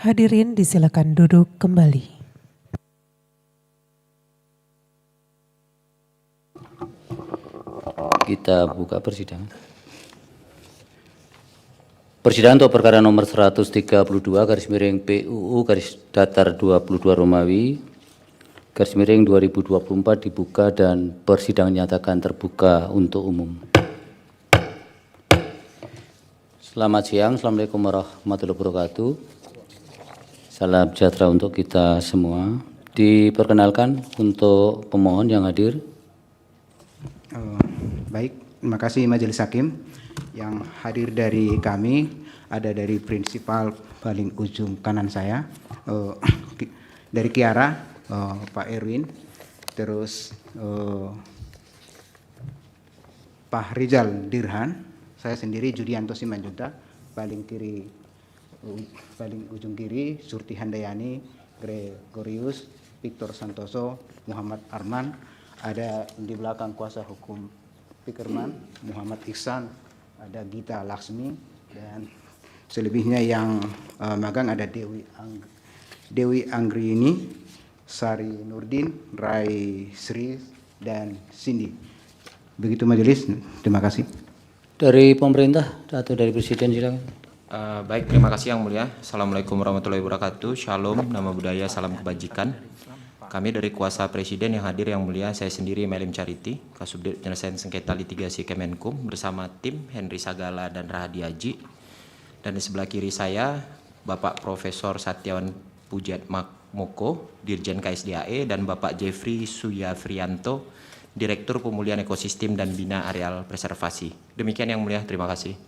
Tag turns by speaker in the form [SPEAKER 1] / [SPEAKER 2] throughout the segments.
[SPEAKER 1] Hadirin disilakan duduk kembali.
[SPEAKER 2] Kita buka persidangan. Persidangan untuk perkara nomor 132 garis miring PUU garis datar 22 Romawi garis miring 2024 dibuka dan persidangan nyatakan terbuka untuk umum. Selamat siang, Assalamualaikum warahmatullahi wabarakatuh. Salam sejahtera untuk kita semua. Diperkenalkan untuk pemohon yang hadir.
[SPEAKER 3] Baik, terima kasih Majelis Hakim. Yang hadir dari kami ada dari prinsipal paling ujung kanan saya, dari Kiara, Pak Erwin, terus Pak Rizal Dirhan, saya sendiri Judianto Simanjunta, paling ujung kiri Surti Handayani, Gregorius, Victor Santoso, Muhammad Arman, ada di belakang kuasa hukum Pikirman, Muhammad Iksan, ada Gita Laksmi, dan selebihnya yang magang ada Dewi Anggrini, Sari Nurdin, Rai Sri, dan Cindy. Begitu majelis, terima kasih.
[SPEAKER 2] Dari pemerintah atau dari presiden silakan.
[SPEAKER 4] Baik, terima kasih Yang Mulia. Assalamualaikum warahmatullahi wabarakatuh. Shalom, nama budaya, salam kebajikan. Kami dari kuasa presiden yang hadir Yang Mulia, saya sendiri Melim Charity, Kasubdit Penyelesaian Sengketa Litigasi Kemenkum bersama tim Henry Sagala dan Rahadi Haji. Dan di sebelah kiri saya Bapak Profesor Satyawan Pujat Moko, Dirjen KSDAE, dan Bapak Jeffrey Suyafrianto, Direktur Pemulihan Ekosistem dan Bina Areal Preservasi. Demikian Yang Mulia, terima kasih.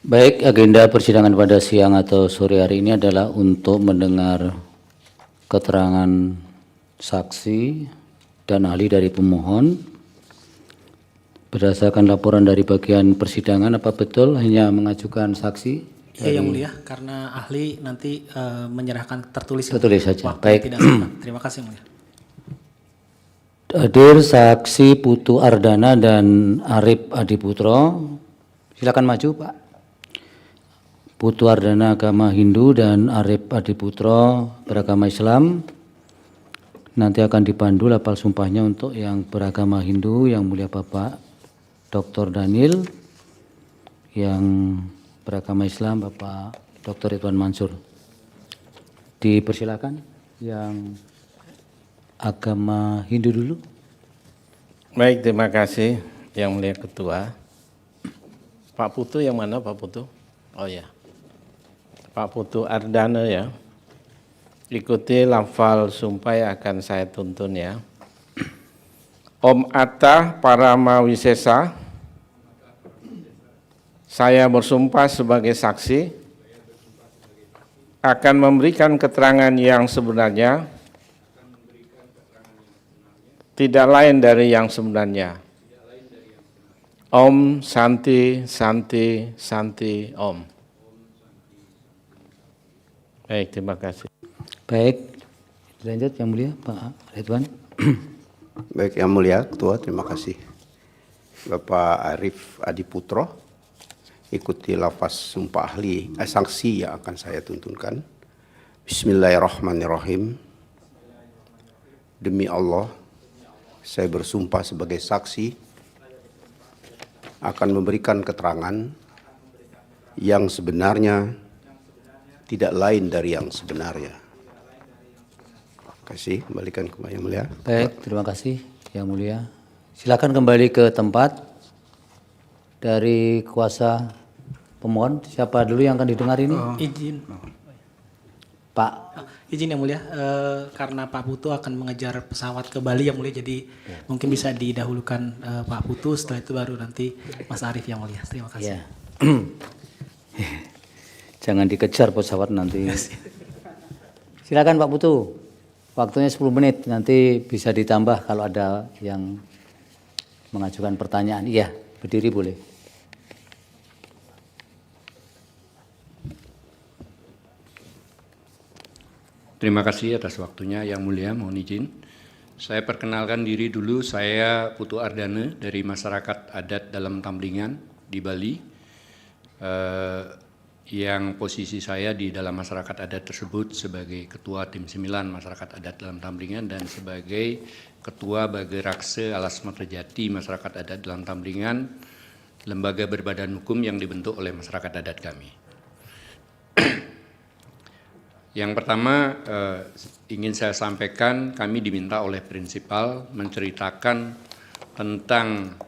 [SPEAKER 2] Baik, agenda persidangan pada siang atau sore hari ini adalah untuk mendengar keterangan saksi dan ahli dari pemohon. Berdasarkan laporan dari bagian persidangan, apa betul hanya mengajukan saksi?
[SPEAKER 5] Iya Yang Mulia, karena ahli nanti menyerahkan tertulis.
[SPEAKER 2] Tertulis saja.
[SPEAKER 5] Waktu
[SPEAKER 2] Baik.
[SPEAKER 5] tidak sempat. Terima kasih Yang Mulia.
[SPEAKER 2] Hadir saksi Putu Ardana dan Arif Adiputro. Silakan maju, Pak. Putu Ardana agama Hindu dan Arif Adiputro beragama Islam. Nanti akan dipandu lapal sumpahnya untuk yang beragama Hindu, Yang Mulia Bapak Dr. Daniel, yang beragama Islam Bapak Dr. Ridwan Mansur. Dipersilakan yang agama Hindu dulu.
[SPEAKER 6] Baik, terima kasih Yang Mulia Ketua. Pak Putu yang mana Pak Putu? Oh ya, Pak Putu Ardana ya. Ikuti lafal sumpah yang akan saya tuntun ya. Om Atta Paramawisesa, saya bersumpah sebagai saksi akan memberikan keterangan yang sebenarnya, tidak lain dari yang sebenarnya. Om Santi Santi Santi Om. Baik, terima kasih.
[SPEAKER 2] Baik, lanjut Yang Mulia Pak Ridwan.
[SPEAKER 7] Baik, Yang Mulia Ketua, terima kasih. Bapak Arif Adiputro, ikuti lafaz sumpah ahli saksi yang akan saya tuntunkan. Bismillahirrahmanirrahim. Demi Allah, saya bersumpah sebagai saksi akan memberikan keterangan yang sebenarnya, tidak lain dari yang sebenarnya. Terima kasih, kembalikan ke Yang Mulia.
[SPEAKER 2] Baik, terima kasih Yang Mulia. Silakan kembali ke tempat. Dari kuasa pemohon, siapa dulu yang akan didengar ini?
[SPEAKER 5] Izin.
[SPEAKER 2] Pak.
[SPEAKER 5] Izin Yang Mulia, karena Pak Putu akan mengejar pesawat ke Bali Yang Mulia, jadi mungkin bisa didahulukan Pak Putu, setelah itu baru nanti Mas Arif Yang Mulia. Terima kasih.
[SPEAKER 2] Ya. Jangan dikejar pesawat nanti. Silakan Pak Putu. Waktunya 10 menit, nanti bisa ditambah kalau ada yang mengajukan pertanyaan. Iya, berdiri boleh.
[SPEAKER 8] Terima kasih atas waktunya Yang Mulia, mohon izin. Saya perkenalkan diri dulu, saya Putu Ardana dari masyarakat adat dalam Tamblingan di Bali. yang posisi saya di dalam masyarakat adat tersebut sebagai Ketua Tim 9 Masyarakat Adat dalam Tambringan dan sebagai Ketua Bagerakse Alas Mertejati Masyarakat Adat dalam Tambringan, lembaga berbadan hukum yang dibentuk oleh masyarakat adat kami. Yang pertama ingin saya sampaikan, kami diminta oleh prinsipal menceritakan tentang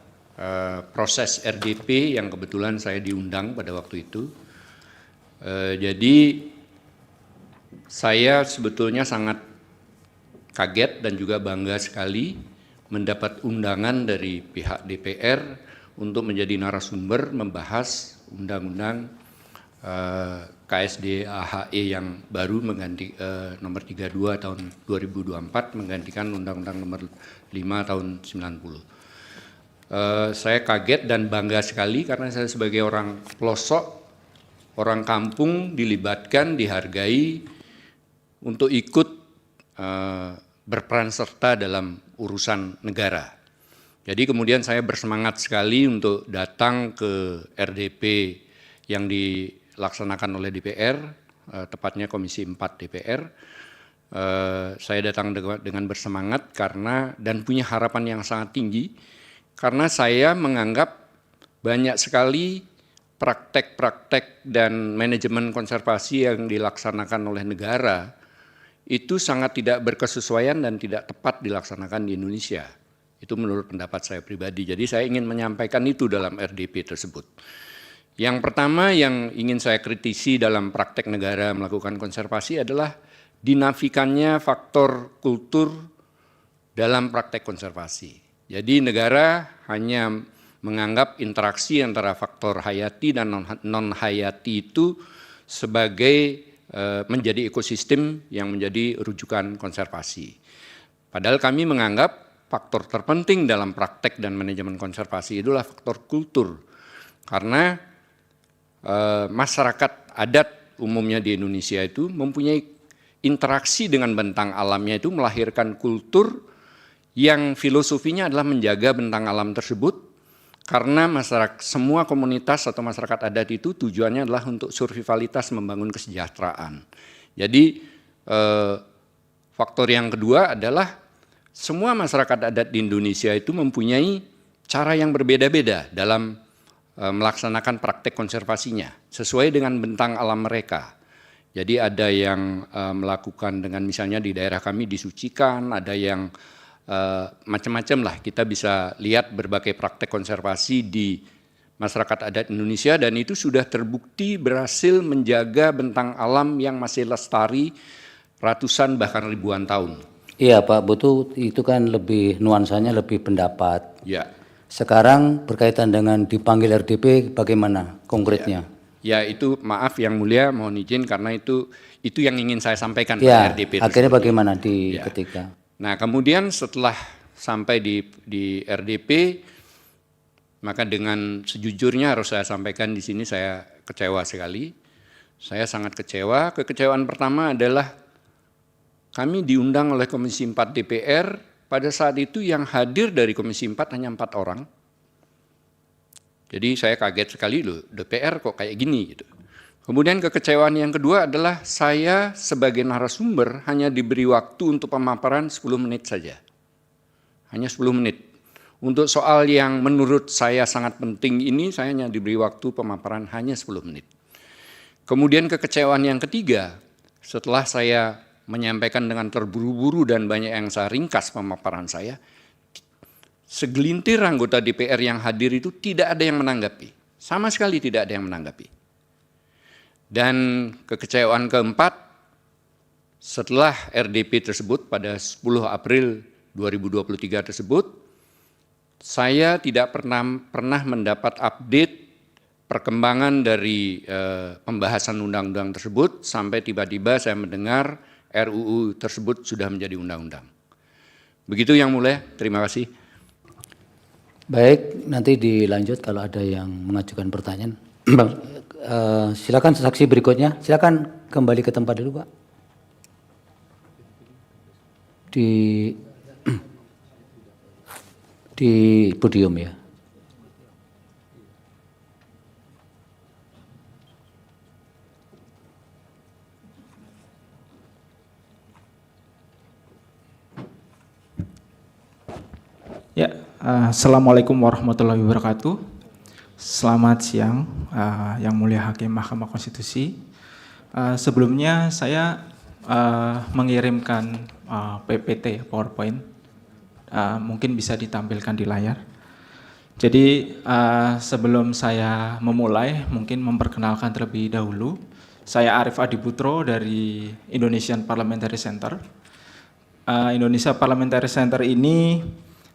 [SPEAKER 8] proses RDP yang kebetulan saya diundang pada waktu itu. Jadi saya sebetulnya sangat kaget dan juga bangga sekali mendapat undangan dari pihak DPR untuk menjadi narasumber membahas undang-undang KSD AHE yang baru mengganti nomor 32 tahun 2024 menggantikan undang-undang nomor 5 tahun 90. Saya kaget dan bangga sekali karena saya sebagai orang pelosok, orang kampung dilibatkan, dihargai untuk ikut berperan serta dalam urusan negara. Jadi kemudian saya bersemangat sekali untuk datang ke RDP yang dilaksanakan oleh DPR, tepatnya Komisi 4 DPR. Saya datang dengan bersemangat karena dan punya harapan yang sangat tinggi, karena saya menganggap banyak sekali praktek-praktek dan manajemen konservasi yang dilaksanakan oleh negara itu sangat tidak berkesesuaian dan tidak tepat dilaksanakan di Indonesia. Itu menurut pendapat saya pribadi. Jadi saya ingin menyampaikan itu dalam RDP tersebut. Yang pertama yang ingin saya kritisi dalam praktek negara melakukan konservasi adalah dinafikannya faktor kultur dalam praktek konservasi. Jadi negara hanya menganggap interaksi antara faktor hayati dan non-hayati itu sebagai menjadi ekosistem yang menjadi rujukan konservasi. Padahal kami menganggap faktor terpenting dalam praktek dan manajemen konservasi itulah faktor kultur. Karena masyarakat adat umumnya di Indonesia itu mempunyai interaksi dengan bentang alamnya itu melahirkan kultur yang filosofinya adalah menjaga bentang alam tersebut. Karena masyarakat, semua komunitas atau masyarakat adat itu tujuannya adalah untuk survivalitas, membangun kesejahteraan. Jadi faktor yang kedua adalah semua masyarakat adat di Indonesia itu mempunyai cara yang berbeda-beda dalam melaksanakan praktek konservasinya, sesuai dengan bentang alam mereka. Jadi ada yang melakukan dengan misalnya di daerah kami disucikan, ada yang macam-macam lah, kita bisa lihat berbagai praktek konservasi di masyarakat adat Indonesia dan itu sudah terbukti berhasil menjaga bentang alam yang masih lestari ratusan bahkan ribuan tahun.
[SPEAKER 2] Iya Pak Putu, itu kan lebih nuansanya lebih pendapat.
[SPEAKER 8] Ya.
[SPEAKER 2] Sekarang berkaitan dengan dipanggil RDP bagaimana konkretnya?
[SPEAKER 8] Ya itu maaf yang mulia, mohon izin karena itu yang ingin saya sampaikan
[SPEAKER 2] ya,
[SPEAKER 8] pada RDP.
[SPEAKER 2] Akhirnya bagaimana di ketika?
[SPEAKER 8] Nah kemudian setelah sampai di RDP, maka dengan sejujurnya harus saya sampaikan di sini saya kecewa sekali. Saya sangat kecewa. Kekecewaan pertama adalah kami diundang oleh Komisi 4 DPR, pada saat itu yang hadir dari Komisi 4 hanya 4 orang. Jadi saya kaget sekali loh, DPR kok kayak gini gitu. Kemudian kekecewaan yang kedua adalah saya sebagai narasumber hanya diberi waktu untuk pemaparan 10 menit saja. Hanya 10 menit. Untuk soal yang menurut saya sangat penting ini, saya hanya diberi waktu pemaparan hanya 10 menit. Kemudian kekecewaan yang ketiga, setelah saya menyampaikan dengan terburu-buru dan banyak yang saya ringkas pemaparan saya, segelintir anggota DPR yang hadir itu tidak ada yang menanggapi. Sama sekali tidak ada yang menanggapi. Dan kekecewaan keempat, setelah RDP tersebut pada 10 April 2023 tersebut, saya tidak pernah mendapat update perkembangan dari pembahasan undang-undang tersebut sampai tiba-tiba saya mendengar RUU tersebut sudah menjadi undang-undang. Begitu yang mulia, terima kasih.
[SPEAKER 2] Baik, nanti dilanjut kalau ada yang mengajukan pertanyaan. Silakan saksi berikutnya, silakan kembali ke tempat dulu Pak. Di podium ya.
[SPEAKER 9] Ya, Assalamualaikum warahmatullahi wabarakatuh. Selamat siang, Yang Mulia Hakim Mahkamah Konstitusi. Sebelumnya saya mengirimkan PPT PowerPoint, mungkin bisa ditampilkan di layar. Jadi sebelum saya memulai, mungkin memperkenalkan terlebih dahulu. Saya Arif Adiputro dari Indonesian Parliamentary Center. Indonesia Parliamentary Center ini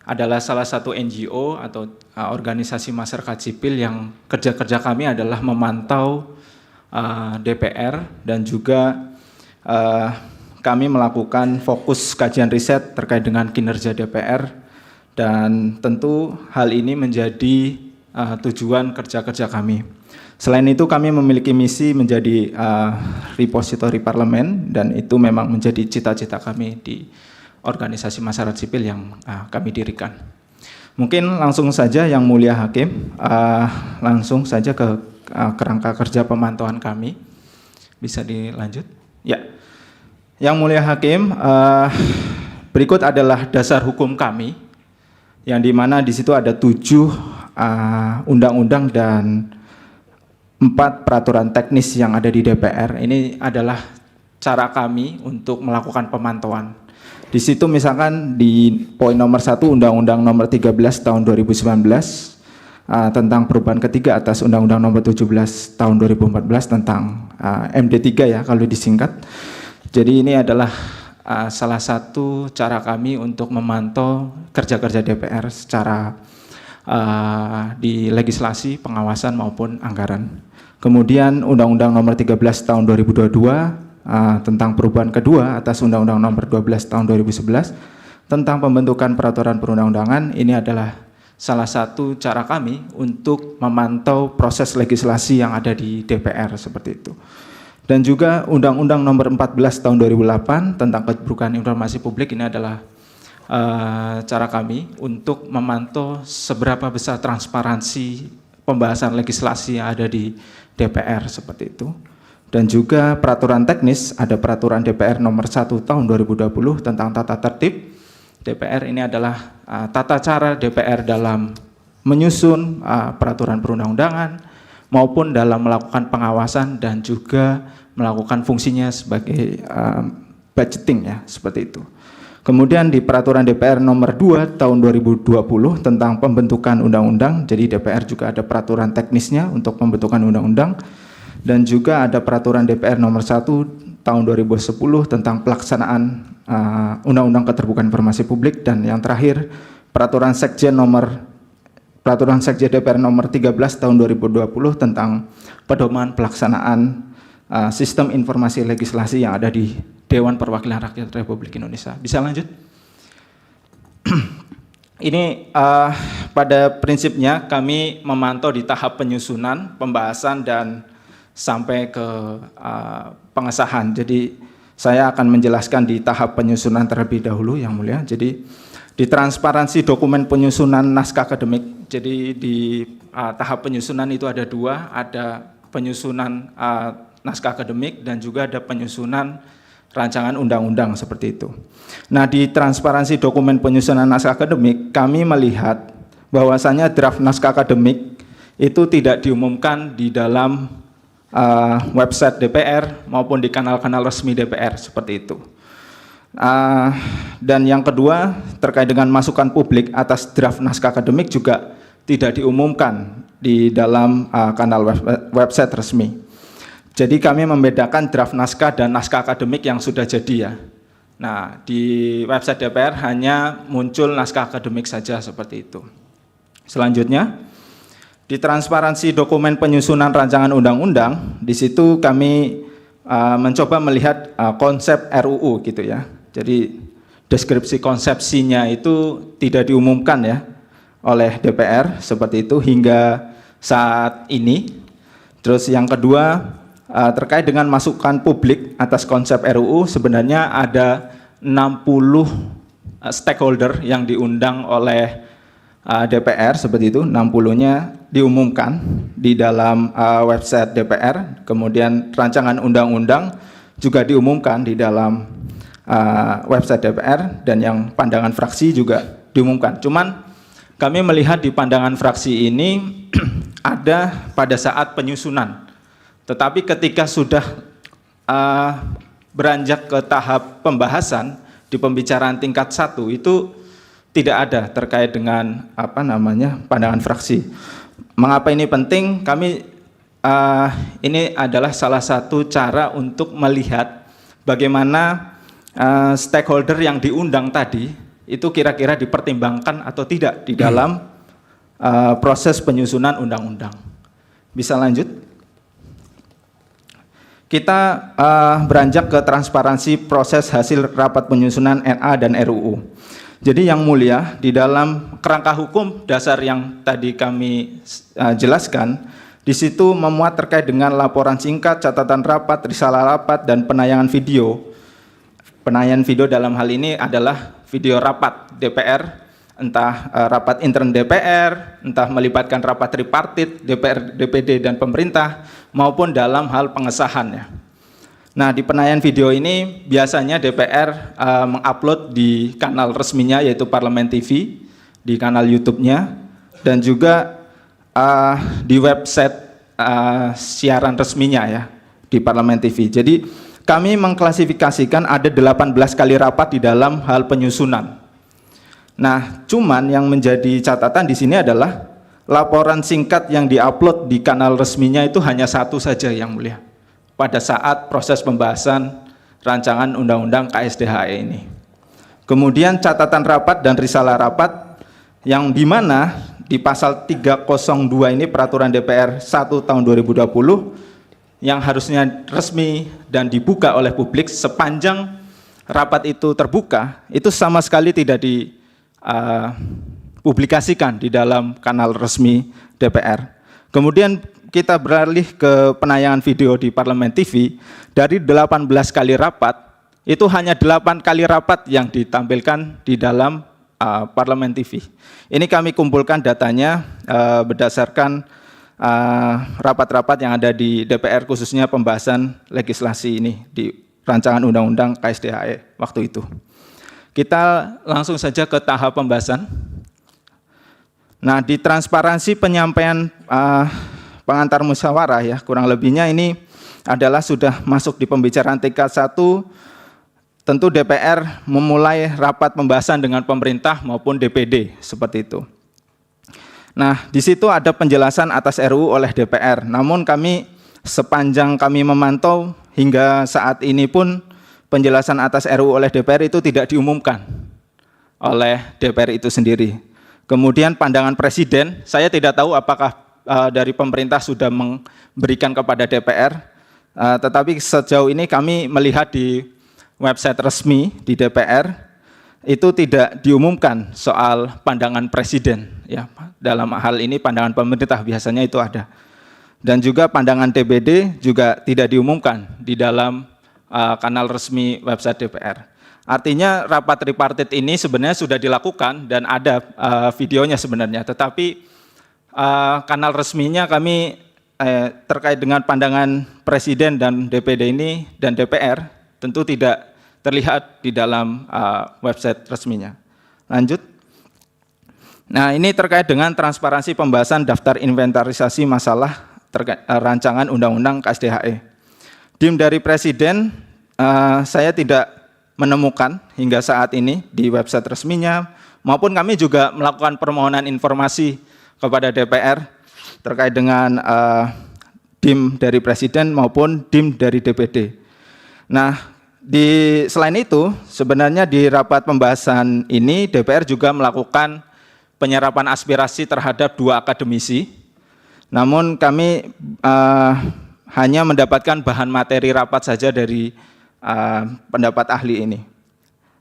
[SPEAKER 9] adalah salah satu NGO atau organisasi masyarakat sipil yang kerja kami adalah memantau DPR dan juga kami melakukan fokus kajian riset terkait dengan kinerja DPR, dan tentu hal ini menjadi tujuan kerja kami. Selain itu kami memiliki misi menjadi repository parlemen, dan itu memang menjadi cita-cita kami di organisasi masyarakat sipil yang kami dirikan. Mungkin langsung saja Yang Mulia Hakim, langsung saja ke kerangka kerja pemantauan kami. Bisa dilanjut? Ya. Yang Mulia Hakim, berikut adalah dasar hukum kami, yang dimana di situ ada 7 undang-undang dan 4 peraturan teknis yang ada di DPR. Ini adalah cara kami untuk melakukan pemantauan. Di situ misalkan di poin nomor 1 Undang-Undang nomor 13 tahun 2019 tentang perubahan ketiga atas Undang-Undang nomor 17 tahun 2014 tentang MD3 ya kalau disingkat. Jadi ini adalah salah satu cara kami untuk memantau kerja-kerja DPR secara di legislasi, pengawasan maupun anggaran. Kemudian Undang-Undang nomor 13 tahun 2022 tentang perubahan kedua atas Undang-Undang nomor 12 tahun 2011 tentang pembentukan peraturan perundang-undangan. Ini adalah salah satu cara kami untuk memantau proses legislasi yang ada di DPR seperti itu. Dan juga Undang-Undang nomor 14 tahun 2008 tentang keterbukaan informasi publik, ini adalah cara kami untuk memantau seberapa besar transparansi pembahasan legislasi yang ada di DPR seperti itu. Dan juga peraturan teknis, ada peraturan DPR nomor 1 tahun 2020 tentang tata tertib DPR. Ini adalah tata cara DPR dalam menyusun peraturan perundang-undangan maupun dalam melakukan pengawasan dan juga melakukan fungsinya sebagai budgeting ya, seperti itu. Kemudian di peraturan DPR nomor 2 tahun 2020 tentang pembentukan undang-undang, jadi DPR juga ada peraturan teknisnya untuk pembentukan undang-undang. Dan juga ada peraturan DPR nomor 1 tahun 2010 tentang pelaksanaan Undang-Undang Keterbukaan Informasi Publik, dan yang terakhir peraturan Sekjen DPR nomor 13 tahun 2020 tentang pedoman pelaksanaan sistem informasi legislasi yang ada di Dewan Perwakilan Rakyat Republik Indonesia. Bisa lanjut? Ini pada prinsipnya kami memantau di tahap penyusunan, pembahasan, dan sampai ke pengesahan. Jadi saya akan menjelaskan di tahap penyusunan terlebih dahulu Yang Mulia. Jadi di transparansi dokumen penyusunan naskah akademik, jadi di tahap penyusunan itu ada 2, ada penyusunan naskah akademik dan juga ada penyusunan rancangan undang-undang seperti itu. Nah, di transparansi dokumen penyusunan naskah akademik, kami melihat bahwasanya draft naskah akademik itu tidak diumumkan di dalam website DPR maupun di kanal-kanal resmi DPR seperti itu. Dan yang kedua, terkait dengan masukan publik atas draft naskah akademik juga tidak diumumkan di dalam kanal website resmi. Jadi kami membedakan draft naskah dan naskah akademik yang sudah jadi ya. Nah, di website DPR hanya muncul naskah akademik saja seperti itu. Selanjutnya, di transparansi dokumen penyusunan rancangan undang-undang, di situ kami mencoba melihat konsep RUU gitu ya. Jadi deskripsi konsepsinya itu tidak diumumkan ya oleh DPR seperti itu hingga saat ini. Terus yang kedua, terkait dengan masukan publik atas konsep RUU, sebenarnya ada 60 stakeholder yang diundang oleh DPR seperti itu, 60-nya diumumkan di dalam website DPR, kemudian rancangan undang-undang juga diumumkan di dalam website DPR, dan yang pandangan fraksi juga diumumkan. Cuman kami melihat di pandangan fraksi ini ada pada saat penyusunan. Tetapi ketika sudah beranjak ke tahap pembahasan di pembicaraan tingkat 1 itu tidak ada terkait dengan pandangan fraksi. Mengapa ini penting? Kami ini adalah salah satu cara untuk melihat bagaimana stakeholder yang diundang tadi itu kira-kira dipertimbangkan atau tidak di dalam proses penyusunan undang-undang. Bisa lanjut? Kita beranjak ke transparansi proses hasil rapat penyusunan NA dan RUU. Jadi yang mulia, di dalam kerangka hukum dasar yang tadi kami jelaskan, di situ memuat terkait dengan laporan singkat, catatan rapat, risalah rapat, dan penayangan video. Penayangan video dalam hal ini adalah video rapat DPR, entah rapat intern DPR, entah melibatkan rapat tripartit, DPR, DPD, dan pemerintah, maupun dalam hal pengesahannya. Nah, di penayangan video ini biasanya DPR mengupload di kanal resminya yaitu Parlemen TV, di kanal YouTube-nya, dan juga di website siaran resminya ya di Parlemen TV. Jadi kami mengklasifikasikan ada 18 kali rapat di dalam hal penyusunan. Nah, cuman yang menjadi catatan di sini adalah laporan singkat yang diupload di kanal resminya itu hanya satu saja yang mulia, pada saat proses pembahasan rancangan undang-undang KSDHE ini. Kemudian catatan rapat dan risalah rapat yang dimana di pasal 302 ini peraturan DPR 1 tahun 2020 yang harusnya resmi dan dibuka oleh publik sepanjang rapat itu terbuka, itu sama sekali tidak dipublikasikan di dalam kanal resmi DPR. Kemudian kita beralih ke penayangan video di Parlemen TV, dari 18 kali rapat, itu hanya 8 kali rapat yang ditampilkan di dalam Parlemen TV. Ini kami kumpulkan datanya berdasarkan rapat-rapat yang ada di DPR, khususnya pembahasan legislasi ini di rancangan undang-undang KSDHE waktu itu. Kita langsung saja ke tahap pembahasan. Nah, di transparansi penyampaian pengantar musyawarah ya, kurang lebihnya ini adalah sudah masuk di pembicaraan tingkat 1. Tentu DPR memulai rapat pembahasan dengan pemerintah maupun DPD seperti itu. Nah, di situ ada penjelasan atas RUU oleh DPR. Namun kami sepanjang kami memantau hingga saat ini pun penjelasan atas RUU oleh DPR itu tidak diumumkan oleh DPR itu sendiri. Kemudian pandangan Presiden, saya tidak tahu apakah dari pemerintah sudah memberikan kepada DPR, tetapi sejauh ini kami melihat di website resmi di DPR itu tidak diumumkan soal pandangan Presiden ya. Dalam hal ini pandangan pemerintah biasanya itu ada. Dan juga pandangan DPD juga tidak diumumkan di dalam kanal resmi website DPR. Artinya rapat tripartit ini sebenarnya sudah dilakukan dan ada videonya sebenarnya, tetapi kanal resminya kami terkait dengan pandangan Presiden dan DPD ini dan DPR tentu tidak terlihat di dalam website resminya. Lanjut. Nah, ini terkait dengan transparansi pembahasan daftar inventarisasi masalah rancangan undang-undang KSDHE. Tim dari Presiden saya tidak menemukan hingga saat ini di website resminya, maupun kami juga melakukan permohonan informasi kepada DPR terkait dengan DIM dari Presiden maupun DIM dari DPD. Nah, selain itu, sebenarnya di rapat pembahasan ini DPR juga melakukan penyerapan aspirasi terhadap 2 akademisi. Namun kami hanya mendapatkan bahan materi rapat saja dari pendapat ahli ini.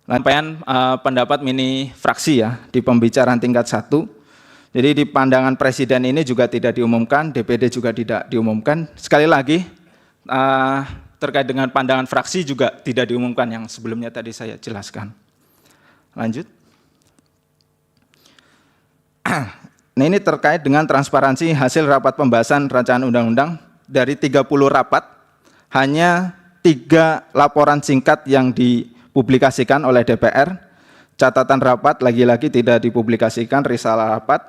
[SPEAKER 9] Sampaian pendapat mini fraksi ya di pembicaraan tingkat 1. Jadi di pandangan Presiden ini juga tidak diumumkan, DPD juga tidak diumumkan. Sekali lagi, terkait dengan pandangan fraksi juga tidak diumumkan yang sebelumnya tadi saya jelaskan. Lanjut. Nah, ini terkait dengan transparansi hasil rapat pembahasan rancangan undang-undang. Dari 30 rapat, hanya 3 laporan singkat yang dipublikasikan oleh DPR. catatan rapat lagi-lagi tidak dipublikasikan, risalah rapat,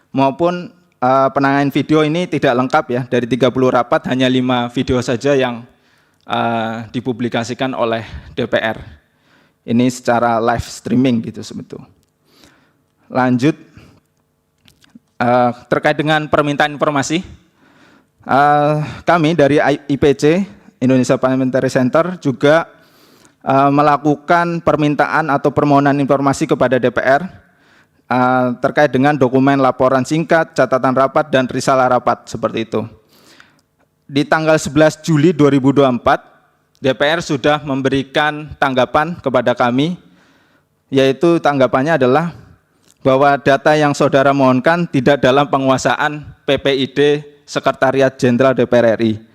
[SPEAKER 9] maupun penanganan video ini tidak lengkap ya, dari 30 rapat hanya 5 video saja yang dipublikasikan oleh DPR. Ini secara live streaming gitu sebetulnya. Lanjut, terkait dengan permintaan informasi, kami dari IPC, Indonesia Parliamentary Center, juga melakukan permintaan atau permohonan informasi kepada DPR terkait dengan dokumen laporan singkat, catatan rapat, dan risalah rapat, seperti itu. Di tanggal 11 Juli 2024, DPR sudah memberikan tanggapan kepada kami, yaitu tanggapannya adalah bahwa data yang saudara mohonkan tidak dalam penguasaan PPID Sekretariat Jenderal DPR RI.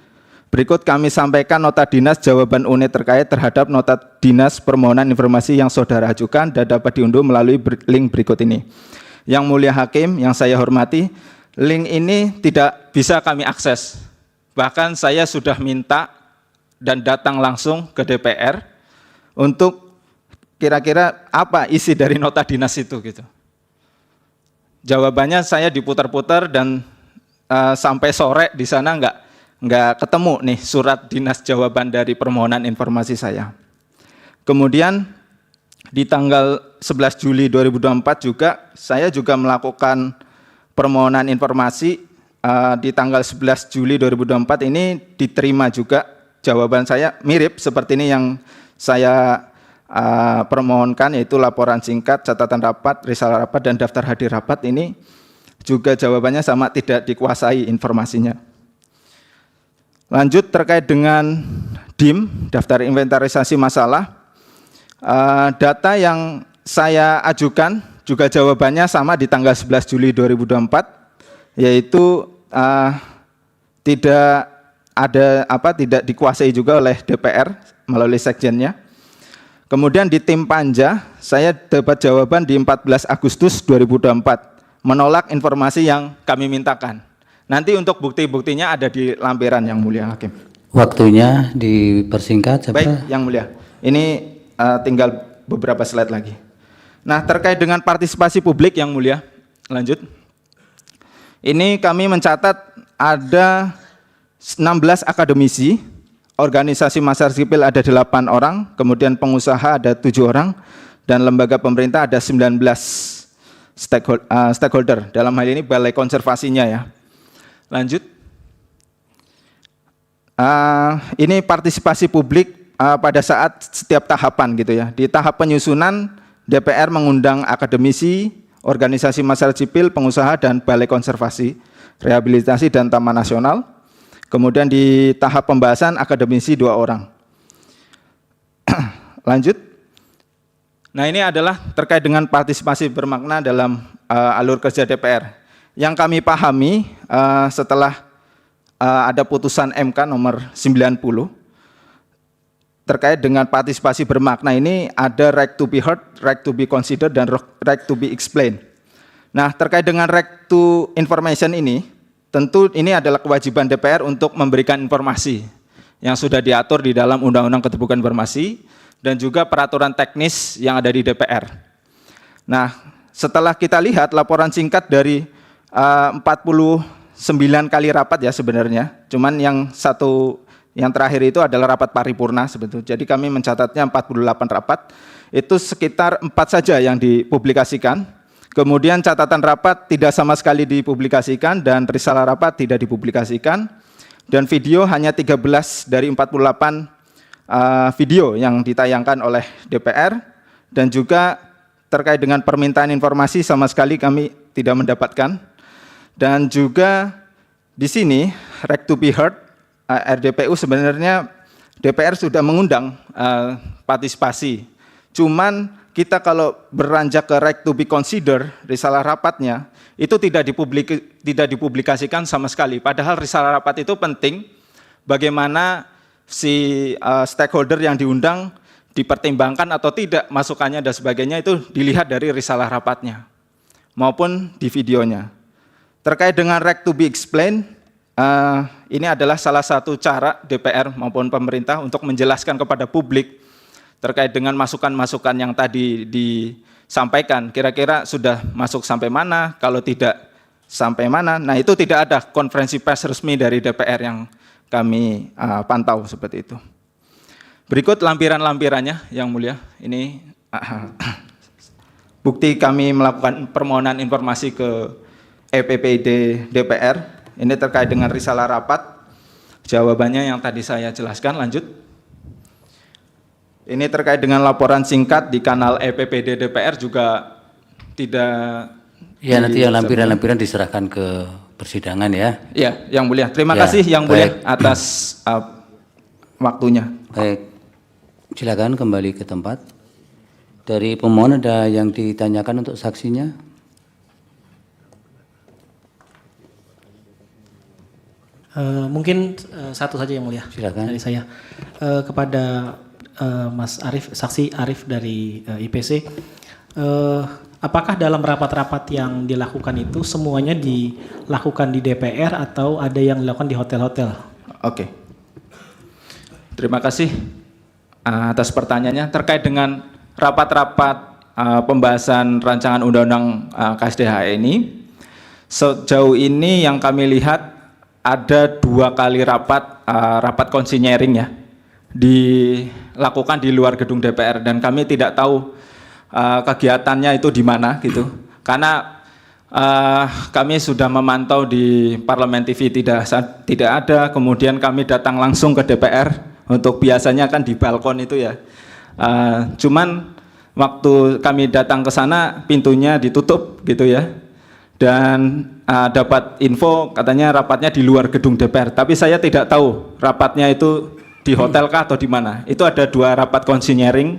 [SPEAKER 9] Berikut kami sampaikan nota dinas jawaban unit terkait terhadap nota dinas permohonan informasi yang saudara ajukan dan dapat diunduh melalui link berikut ini. Yang mulia hakim, yang saya hormati, link ini tidak bisa kami akses. Bahkan saya sudah minta dan datang langsung ke DPR untuk kira-kira apa isi dari nota dinas itu gitu. Jawabannya saya diputar-putar dan sampai sore di sana nggak ketemu nih surat dinas jawaban dari permohonan informasi saya. Kemudian di tanggal 11 Juli 2024 juga saya juga melakukan permohonan informasi di tanggal 11 Juli 2024 ini diterima juga jawaban saya mirip seperti ini yang saya permohonkan, yaitu laporan singkat, catatan rapat, risalah rapat, dan daftar hadir rapat. Ini juga jawabannya sama, tidak dikuasai informasinya. Lanjut terkait dengan DIM, daftar inventarisasi masalah, data yang saya ajukan juga jawabannya sama di tanggal 11 Juli 2024, yaitu tidak dikuasai juga oleh DPR melalui sekjennya. Kemudian di tim panja, saya dapat jawaban di 14 Agustus 2024, menolak informasi yang kami mintakan. Nanti untuk bukti-buktinya ada di lampiran, yang mulia hakim.
[SPEAKER 2] Waktunya dipersingkat.
[SPEAKER 9] Baik, yang mulia. Ini tinggal beberapa slide lagi. Nah, terkait dengan partisipasi publik, yang mulia, lanjut. Ini kami mencatat ada 16 akademisi, organisasi masyarakat sipil ada 8 orang, kemudian pengusaha ada 7 orang, dan lembaga pemerintah ada 19 stakeholder. Dalam hal ini balai konservasinya ya. Lanjut. Ini partisipasi publik pada saat setiap tahapan gitu ya. Di tahap penyusunan, DPR mengundang akademisi, organisasi masyarakat sipil, pengusaha, dan balai konservasi, rehabilitasi, dan taman nasional. Kemudian di tahap pembahasan, akademisi 2 orang. Lanjut. Nah, ini adalah terkait dengan partisipasi bermakna dalam alur kerja DPR. Yang kami pahami setelah ada putusan MK nomor 90 terkait dengan partisipasi bermakna ini ada right to be heard, right to be considered, dan right to be explained. Nah, terkait dengan right to information ini, tentu ini adalah kewajiban DPR untuk memberikan informasi yang sudah diatur di dalam Undang-Undang Keterbukaan Informasi dan juga peraturan teknis yang ada di DPR. Nah, setelah kita lihat laporan singkat dari 49 kali rapat ya sebenarnya, cuman yang terakhir itu adalah rapat paripurna sebetulnya. Jadi kami mencatatnya 48 rapat, itu sekitar 4 saja yang dipublikasikan. Kemudian catatan rapat tidak sama sekali dipublikasikan dan risalah rapat tidak dipublikasikan. Dan video hanya 13 dari 48 video yang ditayangkan oleh DPR. Dan juga terkait dengan permintaan informasi sama sekali kami tidak mendapatkan. Dan juga di sini right to be heard, RDPU sebenarnya DPR sudah mengundang partisipasi. Cuman kita kalau beranjak ke right to be considered, risalah rapatnya, itu tidak dipublikasikan sama sekali. Padahal risalah rapat itu penting bagaimana si stakeholder yang diundang dipertimbangkan atau tidak masukannya dan sebagainya, itu dilihat dari risalah rapatnya maupun di videonya. Terkait dengan right to be explained, ini adalah salah satu cara DPR maupun pemerintah untuk menjelaskan kepada publik terkait dengan masukan-masukan yang tadi sampaikan, kira-kira sudah masuk sampai mana, kalau tidak sampai mana. Nah, itu tidak ada konferensi pers resmi dari DPR yang kami pantau seperti itu. Berikut lampiran-lampirannya, Yang Mulia. Ini bukti kami melakukan permohonan informasi ke EPPD DPR. Ini terkait dengan risalah rapat. Jawabannya yang tadi saya jelaskan, lanjut. Ini terkait dengan laporan singkat di kanal EPPD DPR juga tidak.
[SPEAKER 2] Ya, nanti yang lampiran-lampiran diserahkan ke persidangan ya.
[SPEAKER 9] Ya, Yang Mulia. Terima
[SPEAKER 2] Ya,
[SPEAKER 9] kasih Yang Mulia
[SPEAKER 2] baik.
[SPEAKER 9] atas waktunya.
[SPEAKER 2] Baik, silakan kembali ke tempat. Dari pemohon ada yang ditanyakan untuk saksinya?
[SPEAKER 5] Mungkin satu saja Yang Mulia.
[SPEAKER 2] Silakan.
[SPEAKER 5] Dari saya kepada Mas Arief, saksi Arief dari IPC. Apakah dalam rapat-rapat yang dilakukan itu semuanya dilakukan di DPR atau ada yang dilakukan di hotel-hotel?
[SPEAKER 9] Oke. Terima kasih atas pertanyaannya. Terkait dengan rapat-rapat pembahasan rancangan undang-undang KSDH ini, sejauh ini yang kami lihat ada 2 kali rapat konsinyering ya, dilakukan di luar gedung DPR, dan kami tidak tahu kegiatannya itu di mana gitu, karena kami sudah memantau di Parlemen TV tidak ada, kemudian kami datang langsung ke DPR untuk biasanya kan di balkon itu ya, cuman waktu kami datang ke sana pintunya ditutup gitu ya, dan dapat info katanya rapatnya di luar gedung DPR, tapi saya tidak tahu rapatnya itu di hotel kah atau di mana. Itu ada 2 rapat konsinyering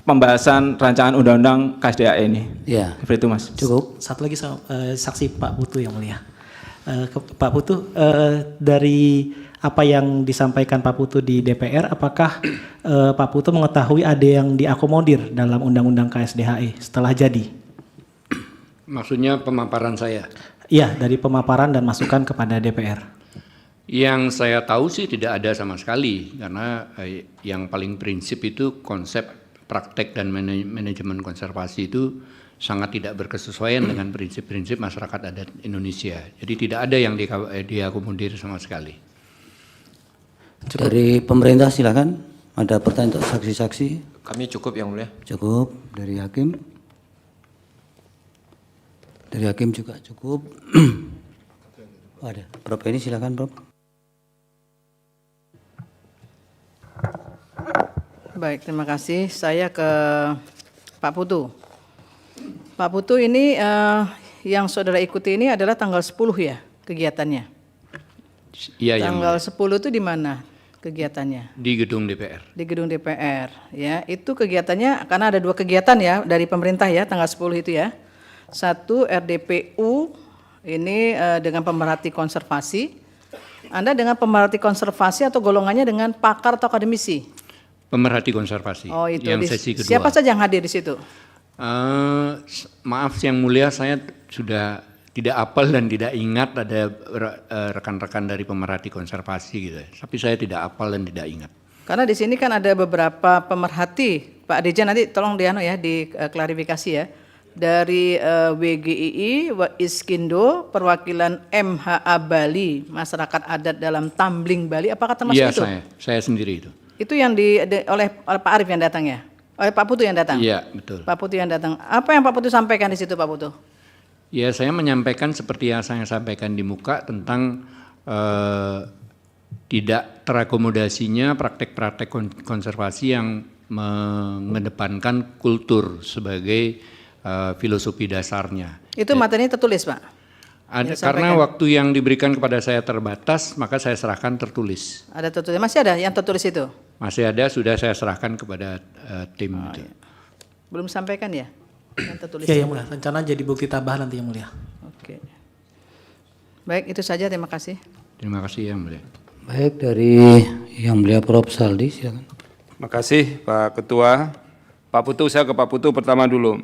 [SPEAKER 9] pembahasan rancangan undang-undang KSDA ini.
[SPEAKER 2] Ya.
[SPEAKER 9] Seperti itu, Mas.
[SPEAKER 2] Cukup.
[SPEAKER 5] Satu lagi saksi Pak Putu Yang Mulia. Pak Putu, dari apa yang disampaikan Pak Putu di DPR, apakah Pak Putu mengetahui ada yang diakomodir dalam undang-undang KSDHE setelah jadi?
[SPEAKER 8] Maksudnya pemaparan saya?
[SPEAKER 5] Iya, dari pemaparan dan masukan kepada DPR.
[SPEAKER 8] Yang saya tahu sih tidak ada sama sekali, karena yang paling prinsip itu konsep praktek dan manajemen konservasi itu sangat tidak berkesesuaian dengan prinsip-prinsip masyarakat adat Indonesia. Jadi tidak ada yang diakomodir sama sekali.
[SPEAKER 2] Dari pemerintah silakan. Ada pertanyaan untuk saksi-saksi?
[SPEAKER 4] Kami cukup Yang Mulia.
[SPEAKER 2] Cukup. Dari hakim? Dari hakim juga cukup. Ada. Prof ini silakan, Prof.
[SPEAKER 10] Baik, terima kasih. Saya ke Pak Putu. Pak Putu, ini yang saudara ikuti ini adalah tanggal 10 ya kegiatannya?
[SPEAKER 8] Iya,
[SPEAKER 10] tanggal 10 itu di mana kegiatannya?
[SPEAKER 8] Di gedung DPR.
[SPEAKER 10] Di gedung DPR, ya. Itu kegiatannya, karena ada 2 kegiatan ya dari pemerintah ya, tanggal 10 itu ya. 1 RDPU, ini dengan pemerhati konservasi. Anda dengan pemerhati konservasi atau golongannya dengan pakar atau akademisi?
[SPEAKER 8] Pemerhati konservasi.
[SPEAKER 10] Oh, itu
[SPEAKER 8] yang sesi kedua.
[SPEAKER 10] Siapa saja yang hadir di situ?
[SPEAKER 8] Maaf Yang Mulia, saya sudah tidak apal dan tidak ingat ada rekan-rekan dari pemerhati konservasi gitu. Tapi saya tidak apal dan tidak ingat.
[SPEAKER 10] Karena di sini kan ada beberapa pemerhati. Pak Dejan nanti tolong diklarifikasi ya. Dari WGII, Iskindo, perwakilan MHA Bali, masyarakat adat dalam Tambling Bali, apakah termasuk itu?
[SPEAKER 8] Iya, saya sendiri itu.
[SPEAKER 10] Itu yang oleh Pak Arief yang datang ya? Oleh Pak Putu yang datang?
[SPEAKER 8] Iya, betul.
[SPEAKER 10] Pak Putu yang datang. Apa yang Pak Putu sampaikan di situ, Pak Putu?
[SPEAKER 8] Ya, saya menyampaikan seperti yang saya sampaikan di muka tentang tidak terakomodasinya praktek-praktek konservasi yang mengedepankan kultur sebagai filosofi dasarnya.
[SPEAKER 10] Itu materinya tertulis, Pak?
[SPEAKER 8] Karena waktu yang diberikan kepada saya terbatas, maka saya serahkan tertulis.
[SPEAKER 10] Ada tertulis, masih ada yang tertulis itu?
[SPEAKER 8] Masih ada, sudah saya serahkan kepada tim itu.
[SPEAKER 10] Iya. Belum sampaikan ya? Yang tertulis.
[SPEAKER 5] Ya, Yang Mulia. Rencana jadi bukti tambahan nanti Yang Mulia.
[SPEAKER 10] Oke. Baik, itu saja. Terima kasih.
[SPEAKER 8] Terima kasih Yang Mulia.
[SPEAKER 2] Baik, dari Yang Mulia Prof Saldi silakan.
[SPEAKER 11] Terima kasih Pak Ketua. Pak Putu, saya ke Pak Putu pertama dulu.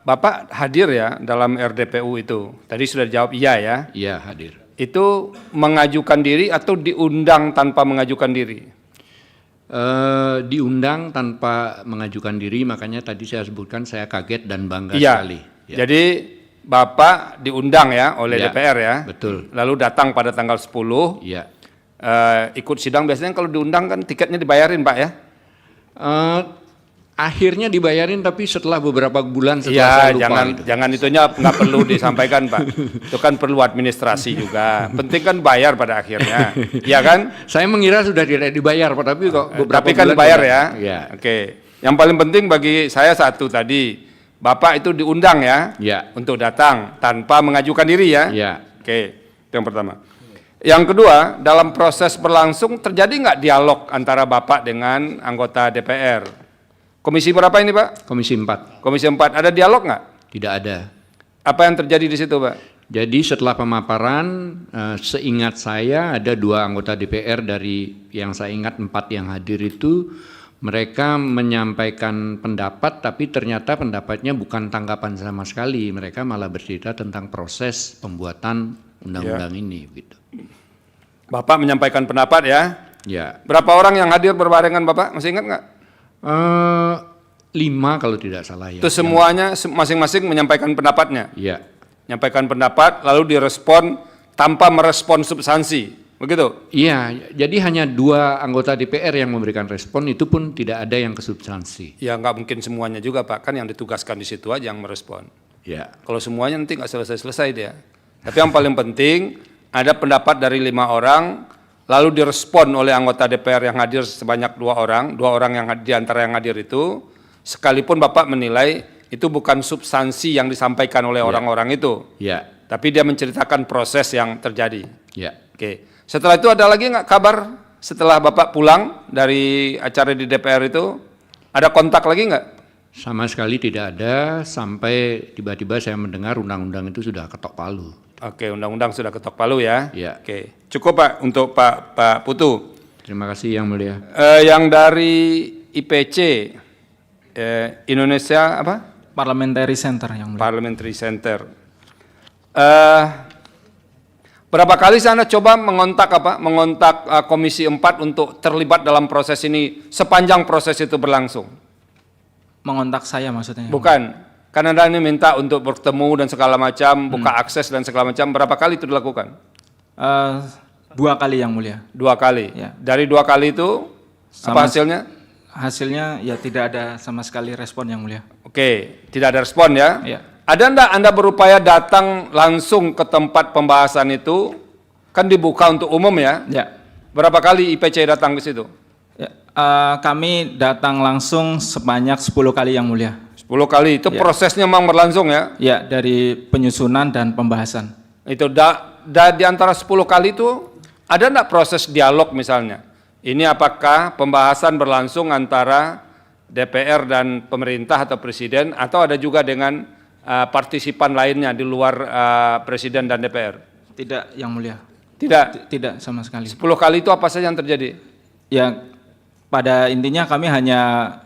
[SPEAKER 11] Bapak hadir ya dalam RDPU itu. Tadi sudah dijawab iya ya.
[SPEAKER 8] Iya, hadir.
[SPEAKER 11] Itu mengajukan diri atau diundang tanpa mengajukan diri?
[SPEAKER 8] Diundang tanpa mengajukan diri, makanya tadi saya sebutkan saya kaget dan bangga
[SPEAKER 11] Iya.
[SPEAKER 8] sekali. Ya.
[SPEAKER 11] Jadi Bapak diundang ya oleh
[SPEAKER 8] Ya,
[SPEAKER 11] DPR ya.
[SPEAKER 8] betul.
[SPEAKER 11] Lalu datang pada tanggal 10.
[SPEAKER 8] Iya.
[SPEAKER 11] Ikut sidang biasanya kalau diundang kan tiketnya dibayarin Pak ya?
[SPEAKER 8] Akhirnya dibayarin tapi setelah beberapa bulan setelah
[SPEAKER 11] Iya,
[SPEAKER 8] saya lupa gitu.
[SPEAKER 11] jangan itunya nggak perlu disampaikan Pak. Itu kan perlu administrasi juga. Penting kan bayar pada akhirnya, iya kan?
[SPEAKER 8] Saya mengira sudah tidak dibayar, Pak, tapi kok beberapa
[SPEAKER 11] Tapi kan
[SPEAKER 8] bulan
[SPEAKER 11] bayar
[SPEAKER 8] sudah.
[SPEAKER 11] ya.
[SPEAKER 8] Iya.
[SPEAKER 11] Oke. Yang paling penting bagi saya satu tadi, Bapak itu diundang ya,
[SPEAKER 8] Iya.
[SPEAKER 11] untuk datang tanpa mengajukan diri ya.
[SPEAKER 8] Iya.
[SPEAKER 11] Oke, itu yang pertama. Yang kedua, dalam proses berlangsung terjadi nggak dialog antara Bapak dengan anggota DPR? Komisi berapa ini Pak?
[SPEAKER 8] Komisi 4.
[SPEAKER 11] Komisi 4, ada dialog nggak?
[SPEAKER 8] Tidak ada.
[SPEAKER 11] Apa yang terjadi di situ Pak?
[SPEAKER 8] Jadi setelah pemaparan, seingat saya ada 2 anggota DPR dari yang saya ingat 4 yang hadir itu, mereka menyampaikan pendapat tapi ternyata pendapatnya bukan tanggapan sama sekali. Mereka malah bercerita tentang proses pembuatan undang-undang ini. Gitu.
[SPEAKER 11] Bapak menyampaikan pendapat ya.
[SPEAKER 8] Ya.
[SPEAKER 11] Berapa orang yang hadir berbarengan Bapak? Masih ingat nggak?
[SPEAKER 8] 5 kalau tidak salah ya.
[SPEAKER 11] Itu semuanya masing-masing menyampaikan pendapatnya.
[SPEAKER 8] Iya.
[SPEAKER 11] Menyampaikan pendapat lalu direspon tanpa merespon substansi, begitu?
[SPEAKER 8] Iya, jadi hanya 2 anggota DPR yang memberikan respon, itu pun tidak ada yang ke substansi.
[SPEAKER 11] Ya nggak mungkin semuanya juga Pak, kan yang ditugaskan di situ aja yang merespon.
[SPEAKER 8] Ya.
[SPEAKER 11] Kalau semuanya nanti nggak selesai-selesai dia. Tapi yang paling penting ada pendapat dari 5 orang, lalu direspon oleh anggota DPR yang hadir sebanyak 2 orang, 2 orang yang di antara yang hadir itu, sekalipun Bapak menilai itu bukan substansi yang disampaikan oleh orang-orang itu,
[SPEAKER 8] Ya.
[SPEAKER 11] tapi dia menceritakan proses yang terjadi.
[SPEAKER 8] Ya.
[SPEAKER 11] Oke. Setelah itu ada lagi nggak kabar setelah Bapak pulang dari acara di DPR itu? Ada kontak lagi nggak?
[SPEAKER 8] Sama sekali tidak ada, sampai tiba-tiba saya mendengar undang-undang itu sudah ketok palu.
[SPEAKER 11] Oke, undang-undang sudah ketok palu ya.
[SPEAKER 8] Ya.
[SPEAKER 11] Oke, cukup Pak untuk Pak Putu.
[SPEAKER 8] Terima kasih Yang Mulia.
[SPEAKER 11] Yang dari IPC Indonesia apa?
[SPEAKER 9] Parliamentary Center yang mulia.
[SPEAKER 11] Parliamentary Center. Berapa kali Anda coba mengontak Komisi 4 untuk terlibat dalam proses ini sepanjang proses itu berlangsung?
[SPEAKER 9] Mengontak saya maksudnya.
[SPEAKER 11] Bukan, karena Anda ini minta untuk bertemu dan segala macam, buka akses dan segala macam. Berapa kali itu dilakukan?
[SPEAKER 9] 2 kali yang mulia.
[SPEAKER 11] 2 kali.
[SPEAKER 9] Ya.
[SPEAKER 11] Dari 2 kali itu apa hasilnya?
[SPEAKER 9] Hasilnya ya tidak ada sama sekali respon yang mulia.
[SPEAKER 11] Oke, tidak ada respon ya.
[SPEAKER 9] Ya.
[SPEAKER 11] Ada enggak Anda berupaya datang langsung ke tempat pembahasan itu? Kan dibuka untuk umum ya.
[SPEAKER 9] Ya.
[SPEAKER 11] Berapa kali IPC datang ke situ?
[SPEAKER 9] Ya, kami datang langsung sebanyak 10 kali yang mulia.
[SPEAKER 11] 10 kali. Itu
[SPEAKER 9] Ya.
[SPEAKER 11] prosesnya memang berlangsung ya?
[SPEAKER 9] Ya, dari penyusunan dan pembahasan.
[SPEAKER 11] Itu di antara 10 kali itu ada enggak proses dialog misalnya? Ini apakah pembahasan berlangsung antara DPR dan pemerintah atau presiden, atau ada juga dengan partisipan lainnya di luar presiden dan DPR?
[SPEAKER 9] Tidak yang mulia.
[SPEAKER 11] Tidak?
[SPEAKER 9] Tidak sama sekali.
[SPEAKER 11] 10 kali itu apa saja yang terjadi?
[SPEAKER 9] Ya, pada intinya kami hanya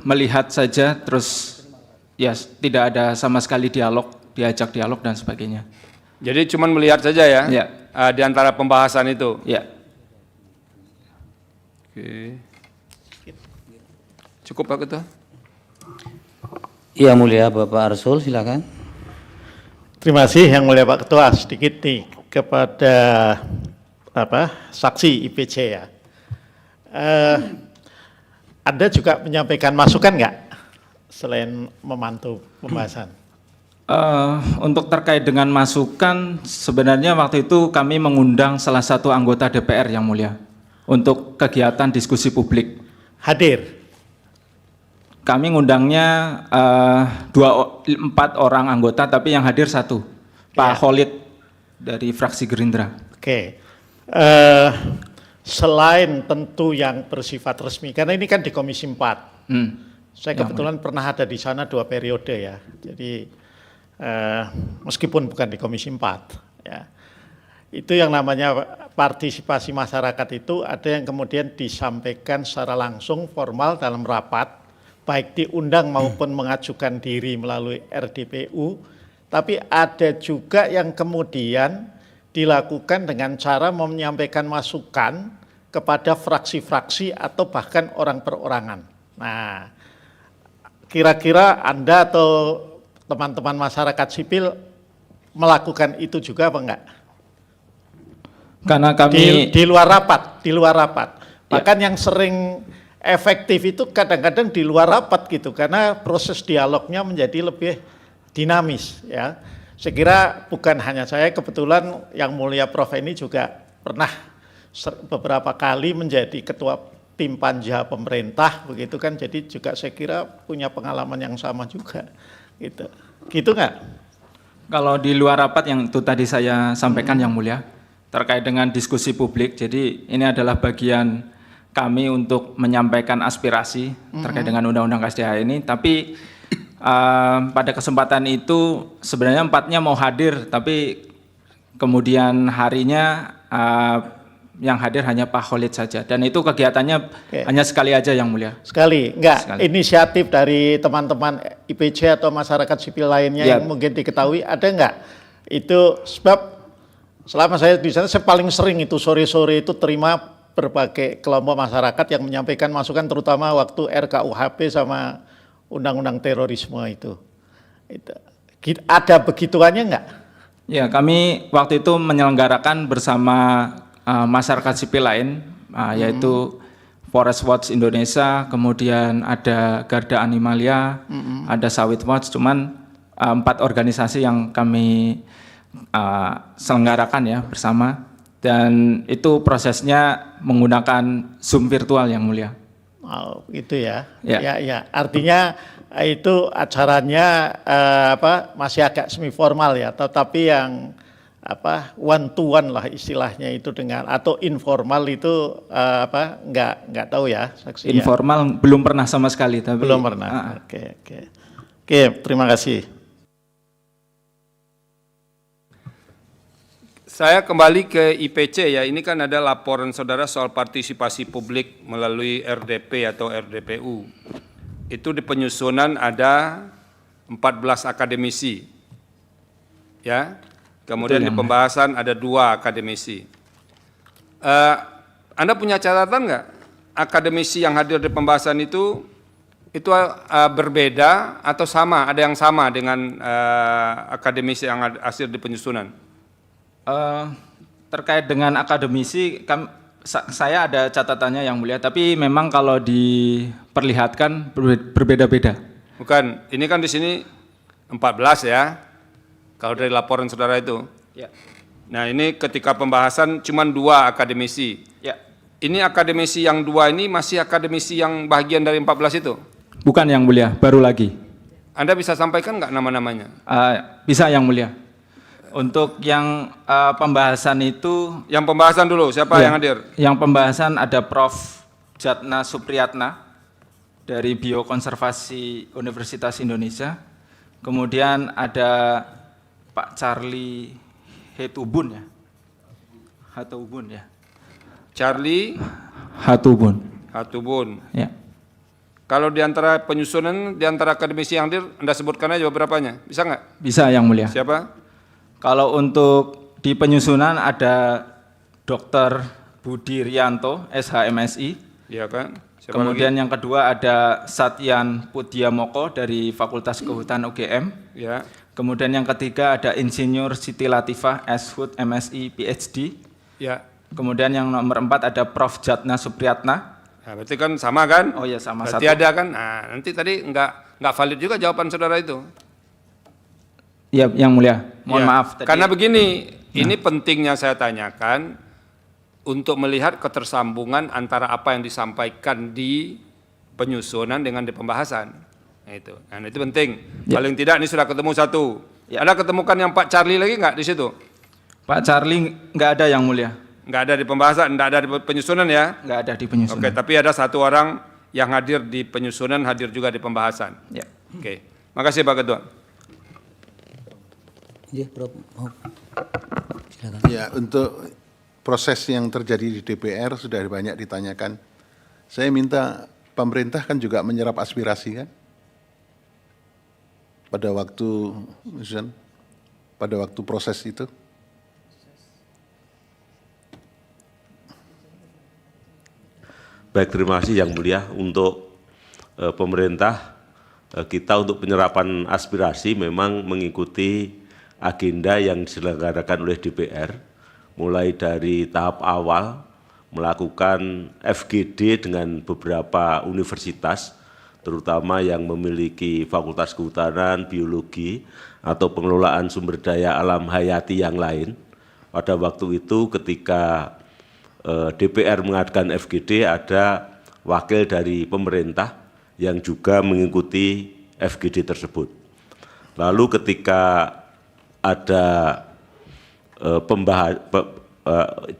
[SPEAKER 9] melihat saja, terus ya tidak ada sama sekali dialog, diajak dialog dan sebagainya.
[SPEAKER 11] Jadi cuma melihat saja ya?
[SPEAKER 9] Ya.
[SPEAKER 11] Di antara pembahasan itu?
[SPEAKER 9] Ya.
[SPEAKER 11] Oke. Cukup Pak Ketua?
[SPEAKER 2] Yang Mulia Bapak Arsul, silakan.
[SPEAKER 12] Terima kasih Yang Mulia Pak Ketua. Sedikit nih kepada saksi IPC ya. Anda juga menyampaikan masukan nggak selain memantau pembahasan?
[SPEAKER 9] Untuk terkait dengan masukan, sebenarnya waktu itu kami mengundang salah satu anggota DPR yang mulia untuk kegiatan diskusi publik.
[SPEAKER 12] Hadir?
[SPEAKER 9] Kami ngundangnya 4 orang anggota, tapi yang hadir 1, Pak Khalid dari fraksi Gerindra.
[SPEAKER 12] Oke. Selain tentu yang bersifat resmi, karena ini kan di Komisi 4. Saya kebetulan pernah ada di sana 2 periode ya. Jadi meskipun bukan di Komisi 4 ya. Itu yang namanya partisipasi masyarakat itu ada yang kemudian disampaikan secara langsung formal dalam rapat, baik diundang maupun mengajukan diri melalui RDPU, tapi ada juga yang kemudian dilakukan dengan cara menyampaikan masukan kepada fraksi-fraksi atau bahkan orang perorangan. Nah, kira-kira Anda atau teman-teman masyarakat sipil melakukan itu juga apa enggak?
[SPEAKER 9] Karena kami
[SPEAKER 12] di luar rapat. Bahkan yang sering efektif itu kadang-kadang di luar rapat gitu, karena proses dialognya menjadi lebih dinamis ya. Saya kira bukan hanya saya, kebetulan yang mulia Prof ini juga pernah beberapa kali menjadi ketua tim panja pemerintah begitu kan, jadi juga saya kira punya pengalaman yang sama juga gitu nggak?
[SPEAKER 9] kalau di luar rapat yang itu tadi saya sampaikan yang mulia terkait dengan diskusi publik, jadi ini adalah bagian kami untuk menyampaikan aspirasi terkait dengan Undang-Undang KSDA ini, tapi pada kesempatan itu sebenarnya 4-nya mau hadir, tapi kemudian harinya yang hadir hanya Pak Khalid saja, dan itu kegiatannya hanya sekali aja yang mulia.
[SPEAKER 12] Sekali. Inisiatif dari teman-teman IPC atau masyarakat sipil lainnya yang mungkin diketahui ada enggak? Itu sebab selama saya di sana saya paling sering itu sore-sore itu terima berbagai kelompok masyarakat yang menyampaikan masukan, terutama waktu RKUHP sama Undang-Undang Terorisme itu. Ada begituannya enggak?
[SPEAKER 9] Ya, kami waktu itu menyelenggarakan bersama masyarakat sipil lain, yaitu Forest Watch Indonesia, kemudian ada Garda Animalia, ada Sawit Watch, cuman 4 organisasi yang kami selenggarakan ya bersama, dan itu prosesnya menggunakan Zoom virtual yang mulia.
[SPEAKER 12] Oh, gitu ya.
[SPEAKER 9] Ya.
[SPEAKER 12] Artinya itu acaranya masih agak semi formal ya, tetapi yang one to one lah istilahnya itu dengan, atau informal itu nggak tahu ya saksi.
[SPEAKER 9] Informal ya. Belum pernah sama sekali, tapi
[SPEAKER 12] belum pernah. Oke, terima kasih.
[SPEAKER 11] Saya kembali ke IPC ya, ini kan ada laporan saudara soal partisipasi publik melalui RDP atau RDPU. Itu di penyusunan ada 14 akademisi, ya. Kemudian di pembahasan ada 2 akademisi. Anda punya catatan nggak? Akademisi yang hadir di pembahasan itu berbeda atau sama? Ada yang sama dengan akademisi yang hadir di penyusunan?
[SPEAKER 9] Terkait dengan akademisi, saya ada catatannya yang mulia, tapi memang kalau diperlihatkan berbeda-beda. Bukan,
[SPEAKER 11] ini kan di sini 14 ya, kalau dari laporan saudara itu.
[SPEAKER 9] Ya.
[SPEAKER 11] Nah ini ketika pembahasan cuma 2 akademisi.
[SPEAKER 9] Ya.
[SPEAKER 11] Ini akademisi yang 2 ini masih akademisi yang bagian dari 14 itu?
[SPEAKER 9] Bukan yang mulia, baru lagi.
[SPEAKER 11] Anda bisa sampaikan nggak nama-namanya?
[SPEAKER 9] Bisa yang mulia. Untuk yang pembahasan itu,
[SPEAKER 11] yang pembahasan dulu siapa yang hadir?
[SPEAKER 9] Yang pembahasan ada Prof. Jatna Supriyatna dari Biokonservasi Universitas Indonesia, kemudian ada Pak Charlie Hatubun ya,
[SPEAKER 11] Charlie Hatubun.
[SPEAKER 9] Ya.
[SPEAKER 11] Kalau di antara penyusunan, di antara akademisi yang hadir, Anda sebutkan aja beberapanya, bisa nggak?
[SPEAKER 9] Bisa yang mulia.
[SPEAKER 11] Siapa?
[SPEAKER 9] Kalau untuk di penyusunan ada Dr. Budi Rianto, SHMSI.
[SPEAKER 11] Iya kan. Siapa
[SPEAKER 9] kemudian
[SPEAKER 11] lagi?
[SPEAKER 9] Yang kedua ada Satyan Pudiamoko dari Fakultas Kehutanan UGM.
[SPEAKER 11] Ya.
[SPEAKER 9] Kemudian yang ketiga ada Insinyur Siti Latifah, SHUT, MSI, PhD.
[SPEAKER 11] Ya.
[SPEAKER 9] Kemudian yang nomor 4 ada Prof. Jatna Supriyatna.
[SPEAKER 11] Nah, berarti kan sama kan?
[SPEAKER 9] Oh iya sama.
[SPEAKER 11] Berarti ada kan? Nah, nanti tadi nggak valid juga jawaban saudara itu.
[SPEAKER 9] Iya, yang mulia. Mohon maaf.
[SPEAKER 11] Tadi, karena begini, ini pentingnya saya tanyakan untuk melihat ketersambungan antara apa yang disampaikan di penyusunan dengan di pembahasan. Nah itu penting. Paling tidak ini sudah ketemu 1. Ada ketemukan yang Pak Charlie lagi nggak di situ?
[SPEAKER 9] Pak Charlie nggak ada yang mulia.
[SPEAKER 11] Nggak ada di pembahasan, nggak ada di penyusunan ya?
[SPEAKER 9] Nggak ada di penyusunan.
[SPEAKER 11] Oke, tapi ada 1 orang yang hadir di penyusunan, hadir juga di pembahasan.
[SPEAKER 9] Ya.
[SPEAKER 11] Oke, makasih Pak Ketua.
[SPEAKER 2] Ya, Prof. Silakan.
[SPEAKER 13] Ya, untuk proses yang terjadi di DPR sudah banyak ditanyakan. Saya minta pemerintah kan juga menyerap aspirasi kan? Pada waktu proses itu.
[SPEAKER 14] Baik, terima kasih Yang Mulia. Untuk pemerintah, kita untuk penyerapan aspirasi memang mengikuti agenda yang diselenggarakan oleh DPR, mulai dari tahap awal melakukan FGD dengan beberapa universitas, terutama yang memiliki fakultas kehutanan, biologi, atau pengelolaan sumber daya alam hayati yang lain. Pada waktu itu ketika DPR mengadakan FGD, ada wakil dari pemerintah yang juga mengikuti FGD tersebut. Lalu ketika ada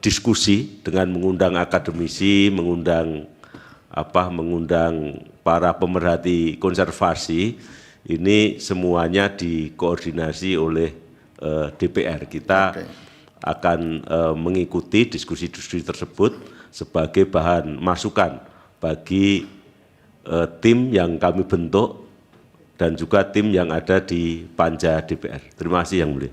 [SPEAKER 14] diskusi dengan mengundang akademisi, mengundang para pemerhati konservasi, ini semuanya dikoordinasi oleh DPR. Kita akan mengikuti diskusi-diskusi tersebut sebagai bahan masukan bagi tim yang kami bentuk dan juga tim yang ada di Panja DPR. Terima kasih Yang Mulia.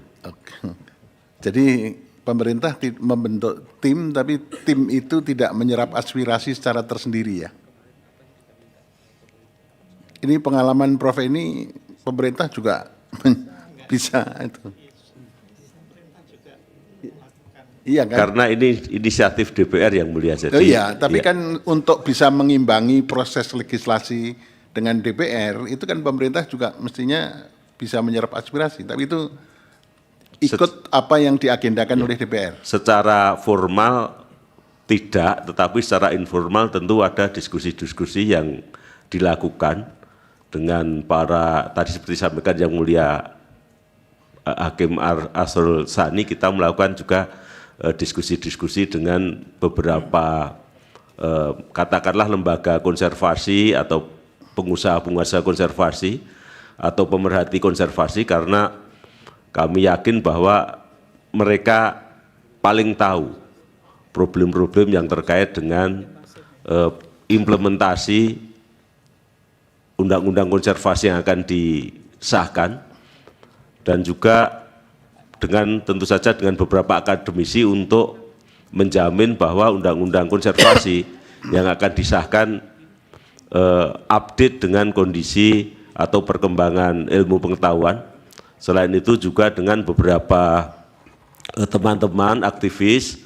[SPEAKER 13] Jadi pemerintah membentuk tim, tapi tim itu tidak menyerap aspirasi secara tersendiri ya. Ini pengalaman Prof ini pemerintah juga bisa itu. Iya kan?
[SPEAKER 14] Karena ini inisiatif DPR Yang Mulia. Jadi,
[SPEAKER 13] iya, tapi kan untuk bisa mengimbangi proses legislasi dengan DPR, itu kan pemerintah juga mestinya bisa menyerap aspirasi. Tapi itu ikut apa yang diagendakan oleh DPR.
[SPEAKER 14] Secara formal tidak, tetapi secara informal tentu ada diskusi-diskusi yang dilakukan dengan para, tadi seperti disampaikan Yang Mulia Hakim Asrul Sani, kita melakukan juga diskusi-diskusi dengan beberapa katakanlah lembaga konservasi atau pengusaha-pengusaha konservasi atau pemerhati konservasi, karena kami yakin bahwa mereka paling tahu problem-problem yang terkait dengan implementasi undang-undang konservasi yang akan disahkan, dan juga dengan tentu saja dengan beberapa akademisi untuk menjamin bahwa undang-undang konservasi yang akan disahkan update dengan kondisi atau perkembangan ilmu pengetahuan. Selain itu juga dengan beberapa teman-teman aktivis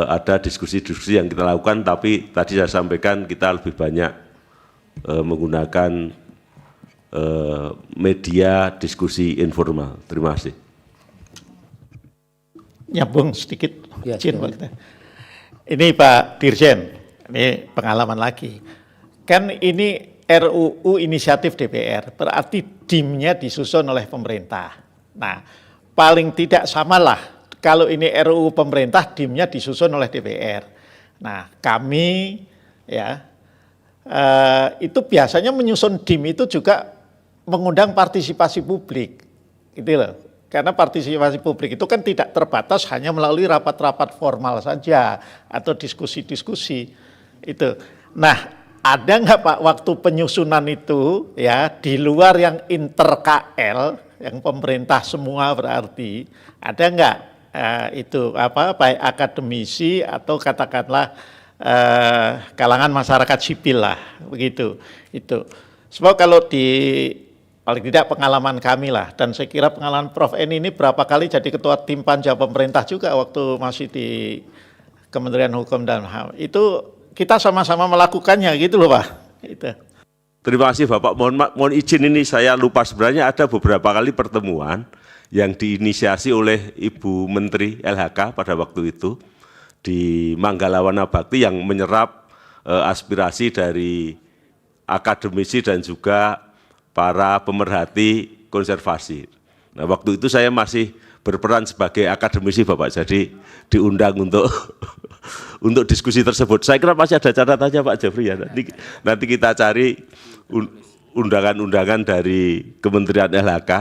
[SPEAKER 14] ada diskusi-diskusi yang kita lakukan, tapi tadi saya sampaikan kita lebih banyak menggunakan media diskusi informal. Terima kasih.
[SPEAKER 12] Nyambung sedikit, ini Pak Dirjen, ini pengalaman lagi. Kan ini RUU inisiatif DPR, berarti DIM-nya disusun oleh pemerintah. Nah, paling tidak samalah kalau ini RUU pemerintah, DIM-nya disusun oleh DPR. Nah, kami ya itu biasanya menyusun DIM itu juga mengundang partisipasi publik, gitu loh. Karena partisipasi publik itu kan tidak terbatas hanya melalui rapat-rapat formal saja atau diskusi-diskusi itu. Nah, ada nggak Pak waktu penyusunan itu ya di luar yang inter-KL, yang pemerintah semua berarti, ada nggak itu baik akademisi atau katakanlah kalangan masyarakat sipil lah begitu itu. Sebab kalau paling tidak pengalaman kami lah, dan saya kira pengalaman Prof. ini berapa kali jadi ketua tim panja pemerintah juga waktu masih di Kementerian Hukum dan HAM. Itu kita sama-sama melakukannya gitu loh Pak. Itu.
[SPEAKER 14] Terima kasih Bapak. Mohon izin ini saya lupa, sebenarnya ada beberapa kali pertemuan yang diinisiasi oleh Ibu Menteri LHK pada waktu itu di Manggalawana Bakti yang menyerap aspirasi dari akademisi dan juga para pemerhati konservasi. Nah, waktu itu saya masih berperan sebagai akademisi Bapak, jadi diundang untuk untuk diskusi tersebut. Saya kira masih ada catatannya Pak Jeffrey ya. Nanti kita cari undangan-undangan dari Kementerian LHK.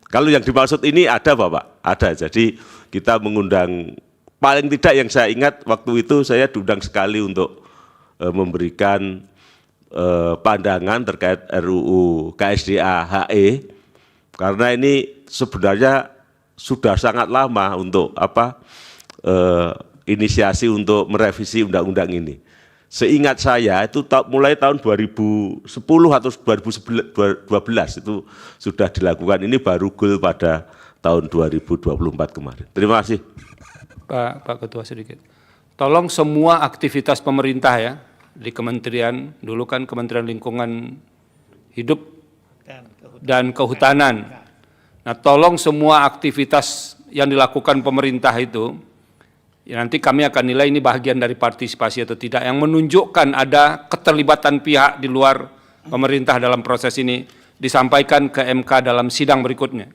[SPEAKER 14] Kalau yang dimaksud ini ada Bapak, ada. Jadi kita mengundang, paling tidak yang saya ingat waktu itu saya diundang sekali untuk memberikan pandangan terkait RUU KSDA HE, karena ini sebenarnya sudah sangat lama untuk inisiasi untuk merevisi undang-undang ini. seingat saya itu mulai tahun 2010 atau 2012 itu sudah dilakukan. Ini baru goal pada tahun 2024 kemarin. Terima kasih.
[SPEAKER 11] Pak Ketua sedikit. Tolong semua aktivitas pemerintah ya, di kementerian, dulu kan Kementerian Lingkungan Hidup dan Kehutanan. Nah, tolong semua aktivitas yang dilakukan pemerintah itu, ya nanti kami akan nilai ini bagian dari partisipasi atau tidak, yang menunjukkan ada keterlibatan pihak di luar pemerintah dalam proses ini, disampaikan ke MK dalam sidang berikutnya.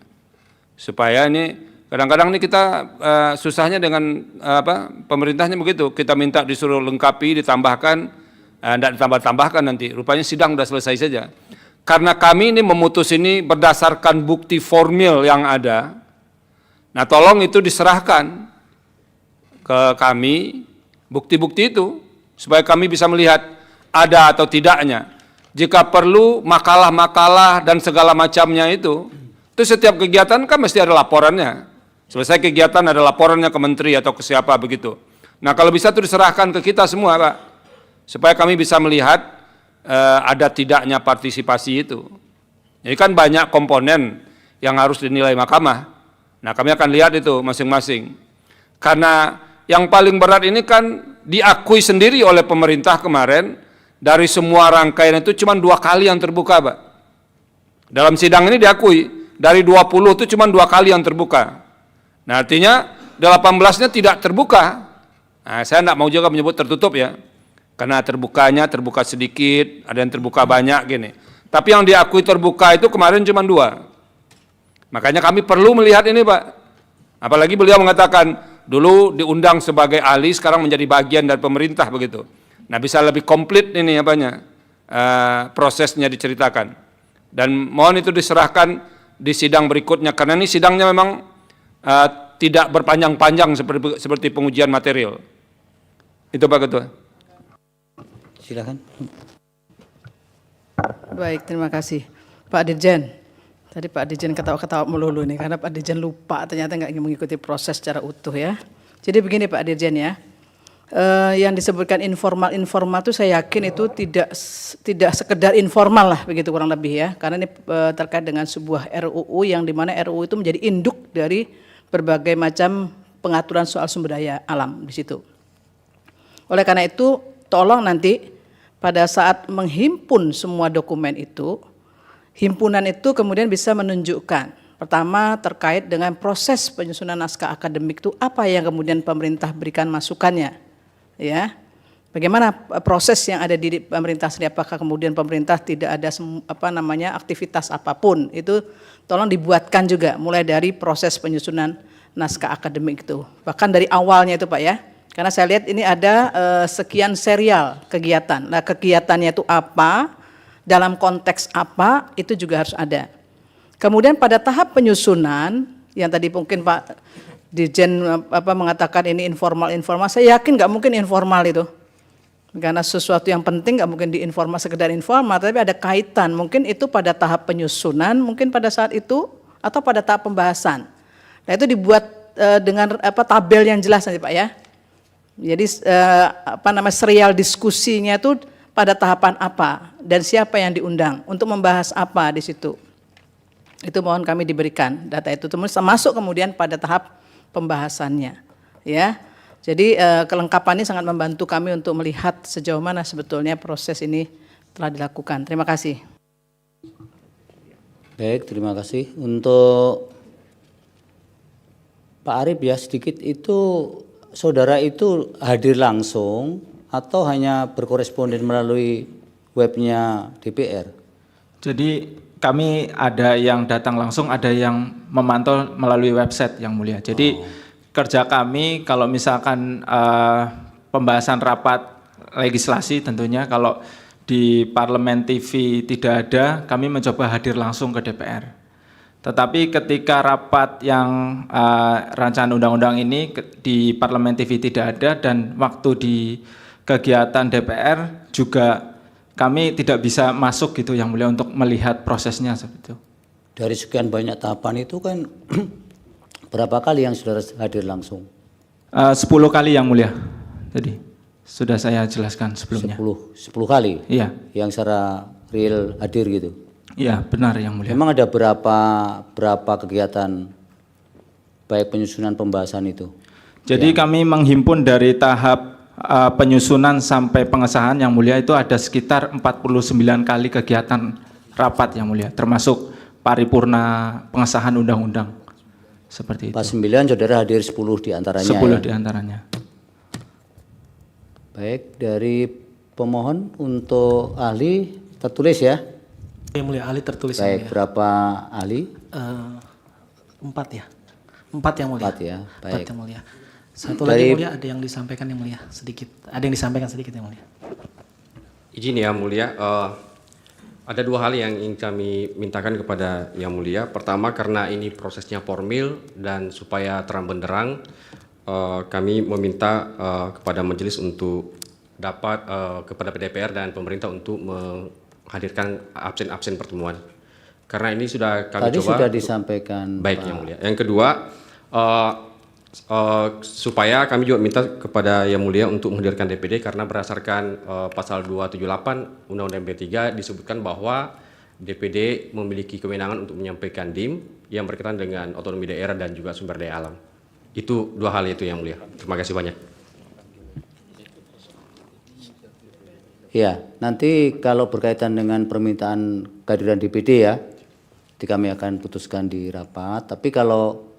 [SPEAKER 11] Supaya ini, kadang-kadang ini kita susahnya dengan pemerintahnya begitu, kita minta disuruh lengkapi, ditambahkan, tidak ditambah-tambahkan nanti, rupanya sidang sudah selesai saja. Karena kami ini memutus ini berdasarkan bukti formil yang ada, nah tolong itu diserahkan ke kami, bukti-bukti itu, supaya kami bisa melihat ada atau tidaknya. Jika perlu makalah-makalah dan segala macamnya itu setiap kegiatan kan mesti ada laporannya. Selesai kegiatan ada laporannya ke menteri atau ke siapa begitu. Nah kalau bisa itu diserahkan ke kita semua Pak, supaya kami bisa melihat ada tidaknya partisipasi itu. Jadi kan banyak komponen yang harus dinilai mahkamah. Nah kami akan lihat itu masing-masing. Karena yang paling berat ini kan diakui sendiri oleh pemerintah kemarin, dari semua rangkaian itu cuma 2 kali yang terbuka Pak. Dalam sidang ini diakui, dari 20 itu cuma 2 kali yang terbuka. Nah artinya 18-nya tidak terbuka. Nah, saya tidak mau juga menyebut tertutup ya, karena terbuka sedikit, ada yang terbuka banyak gini. Tapi yang diakui terbuka itu kemarin cuma 2. Makanya kami perlu melihat ini Pak. Apalagi beliau mengatakan dulu diundang sebagai ahli, sekarang menjadi bagian dari pemerintah begitu. Nah bisa lebih komplit ini prosesnya diceritakan. Dan mohon itu diserahkan di sidang berikutnya, karena ini sidangnya memang tidak berpanjang-panjang seperti pengujian material. Itu Pak Ketua.
[SPEAKER 2] Silakan.
[SPEAKER 10] Baik, terima kasih. Pak Dirjen, tadi Pak Dirjen ketawa-ketawa melulu nih, karena Pak Dirjen lupa ternyata nggak mengikuti proses secara utuh ya. Jadi begini Pak Dirjen ya, yang disebutkan informal itu saya yakin itu tidak sekedar informal lah begitu kurang lebih ya, karena ini terkait dengan sebuah RUU yang dimana RUU itu menjadi induk dari berbagai macam pengaturan soal sumber daya alam di situ. Oleh karena itu, tolong nanti pada saat menghimpun semua dokumen itu, himpunan itu kemudian bisa menunjukkan, pertama terkait dengan proses penyusunan naskah akademik itu apa yang kemudian pemerintah berikan masukannya, ya. Bagaimana proses yang ada di pemerintah sendiri, apakah kemudian pemerintah tidak ada aktivitas apapun, itu tolong dibuatkan juga mulai dari proses penyusunan naskah akademik itu. Bahkan dari awalnya itu Pak ya, karena saya lihat ini ada sekian serial kegiatan. Nah kegiatannya itu apa, dalam konteks apa, itu juga harus ada. Kemudian pada tahap penyusunan, yang tadi mungkin Pak Dirjen mengatakan ini informal, saya yakin nggak mungkin informal itu. Karena sesuatu yang penting nggak mungkin diinformal sekedar informal, tapi ada kaitan. Mungkin itu pada tahap penyusunan, mungkin pada saat itu, atau pada tahap pembahasan. Nah itu dibuat dengan tabel yang jelas nanti Pak ya. Jadi serial diskusinya itu pada tahapan apa dan siapa yang diundang untuk membahas apa di situ. Itu mohon kami diberikan data itu, termasuk kemudian pada tahap pembahasannya, ya. Jadi kelengkapan ini sangat membantu kami untuk melihat sejauh mana sebetulnya proses ini telah dilakukan. Terima kasih.
[SPEAKER 2] Baik, terima kasih. Untuk Pak Arif ya, sedikit itu saudara itu hadir langsung atau hanya berkoresponden melalui webnya DPR?
[SPEAKER 9] Jadi kami ada yang datang langsung, ada yang memantau melalui website yang mulia. Jadi kerja kami kalau misalkan pembahasan rapat legislasi tentunya kalau di Parlemen TV tidak ada, kami mencoba hadir langsung ke DPR. Tetapi ketika rapat yang rancangan undang-undang ini di Parlemen TV tidak ada dan waktu di kegiatan DPR juga kami tidak bisa masuk gitu yang mulia untuk melihat prosesnya seperti itu.
[SPEAKER 2] Dari sekian banyak tahapan itu kan berapa kali yang saudara hadir langsung?
[SPEAKER 9] 10 kali yang mulia. Jadi Sudah saya jelaskan sebelumnya.
[SPEAKER 2] 10 kali?
[SPEAKER 9] Iya.
[SPEAKER 2] Yang secara real hadir gitu?
[SPEAKER 9] Iya, benar Yang Mulia.
[SPEAKER 2] Memang ada berapa kegiatan baik penyusunan pembahasan itu?
[SPEAKER 9] Jadi kami menghimpun dari tahap penyusunan sampai pengesahan Yang Mulia itu ada sekitar 49 kali kegiatan rapat Yang Mulia, termasuk paripurna pengesahan undang-undang. Seperti itu.
[SPEAKER 2] Pas 9 saudara hadir 10 diantaranya
[SPEAKER 9] 10 diantaranya.
[SPEAKER 2] Baik, dari pemohon untuk ahli tertulis ya?
[SPEAKER 5] Yang Mulia, ahli tertulis.
[SPEAKER 2] Baik, berapa ahli?
[SPEAKER 5] 4 ya. 4 Yang Mulia.
[SPEAKER 2] 4 ya, baik.
[SPEAKER 5] 4 Yang Mulia. Satu lagi Mulia, ada yang disampaikan Yang Mulia sedikit. Ada yang disampaikan sedikit Yang Mulia.
[SPEAKER 15] Izin ya Mulia, ada 2 hal yang ingin kami mintakan kepada Yang Mulia. Pertama, karena ini prosesnya formil dan supaya terang benderang, kami meminta kepada majelis untuk dapat kepada DPR dan pemerintah untuk menghadirkan absen-absen pertemuan. Karena ini sudah kami
[SPEAKER 2] Tadi
[SPEAKER 15] coba.
[SPEAKER 2] sudah disampaikan.
[SPEAKER 15] Baik
[SPEAKER 2] Pak.
[SPEAKER 15] Yang Mulia. Yang kedua, supaya kami juga minta kepada Yang Mulia untuk menghadirkan DPD karena berdasarkan pasal 278 Undang-Undang MP3 disebutkan bahwa DPD memiliki kewenangan untuk menyampaikan DIM yang berkaitan dengan otonomi daerah dan juga sumber daya alam. Itu 2 hal itu Yang Mulia. Terima kasih banyak.
[SPEAKER 2] Ya, nanti kalau berkaitan dengan permintaan kehadiran DPD ya, kami akan putuskan di rapat. Tapi kalau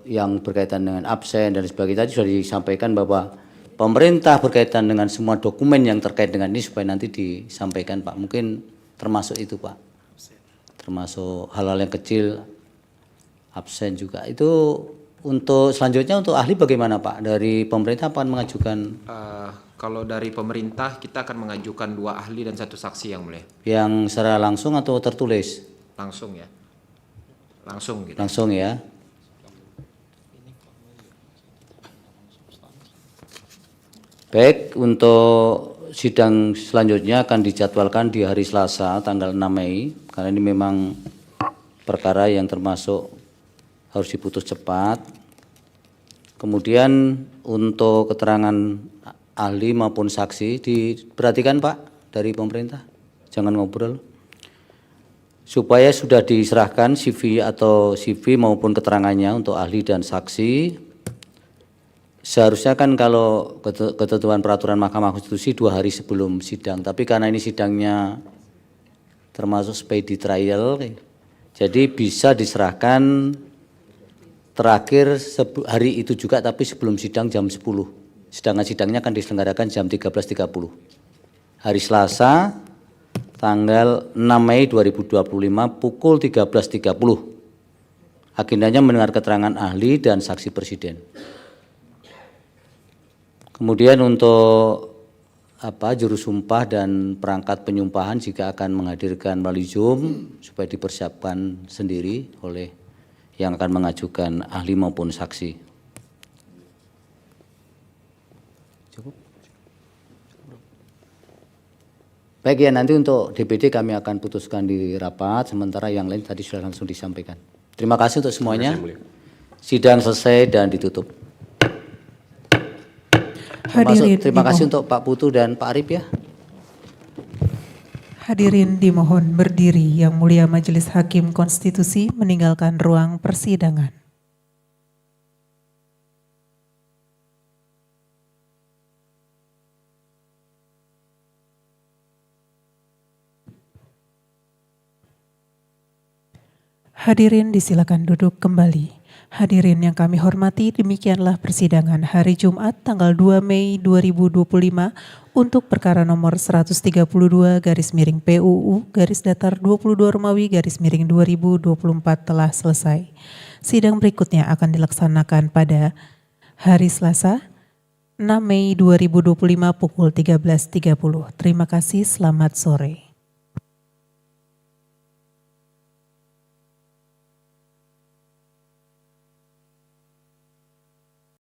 [SPEAKER 2] yang berkaitan dengan absen dan sebagainya tadi sudah disampaikan bahwa pemerintah berkaitan dengan semua dokumen yang terkait dengan ini supaya nanti disampaikan Pak. Mungkin termasuk itu Pak. Termasuk hal-hal yang kecil, absen juga. Itu untuk selanjutnya untuk ahli bagaimana Pak? Dari pemerintah akan mengajukan?
[SPEAKER 4] Kalau dari pemerintah kita akan mengajukan 2 ahli dan 1 saksi Yang Mulia.
[SPEAKER 2] Yang secara langsung atau tertulis?
[SPEAKER 4] Langsung ya. Langsung gitu.
[SPEAKER 2] Langsung ya. Baik, untuk sidang selanjutnya akan dijadwalkan di hari Selasa tanggal 6 Mei karena ini memang perkara yang termasuk harus diputus cepat. Kemudian untuk keterangan ahli maupun saksi diperhatikan Pak dari pemerintah, jangan ngobrol. Supaya sudah diserahkan CV maupun keterangannya untuk ahli dan saksi. Seharusnya kan kalau ketentuan peraturan Mahkamah Konstitusi 2 hari sebelum sidang, tapi karena ini sidangnya termasuk speedy trial, jadi bisa diserahkan terakhir hari itu juga tapi sebelum sidang jam 10. Sidangnya akan diselenggarakan jam 13.30. Hari Selasa tanggal 6 Mei 2025 pukul 13.30. Agendanya mendengar keterangan ahli dan saksi presiden. Kemudian untuk juru sumpah dan perangkat penyumpahan jika akan menghadirkan melalui Zoom supaya dipersiapkan sendiri oleh yang akan mengajukan ahli maupun saksi. Cukup. Baik ya, nanti untuk DPD kami akan putuskan di rapat, sementara yang lain tadi sudah langsung disampaikan. Terima kasih untuk semuanya. Sidang selesai dan ditutup. Terima kasih untuk Pak Putu dan Pak Arif ya.
[SPEAKER 1] Hadirin dimohon berdiri. Yang Mulia Majelis Hakim Konstitusi meninggalkan ruang persidangan. Hadirin disilakan duduk kembali. Hadirin yang kami hormati, demikianlah persidangan hari Jumat tanggal 2 Mei 2025 untuk perkara nomor 132/PUU/22 Romawi _2024 telah selesai. Sidang berikutnya akan dilaksanakan pada hari Selasa 6 Mei 2025 pukul 13.30. Terima kasih, selamat sore.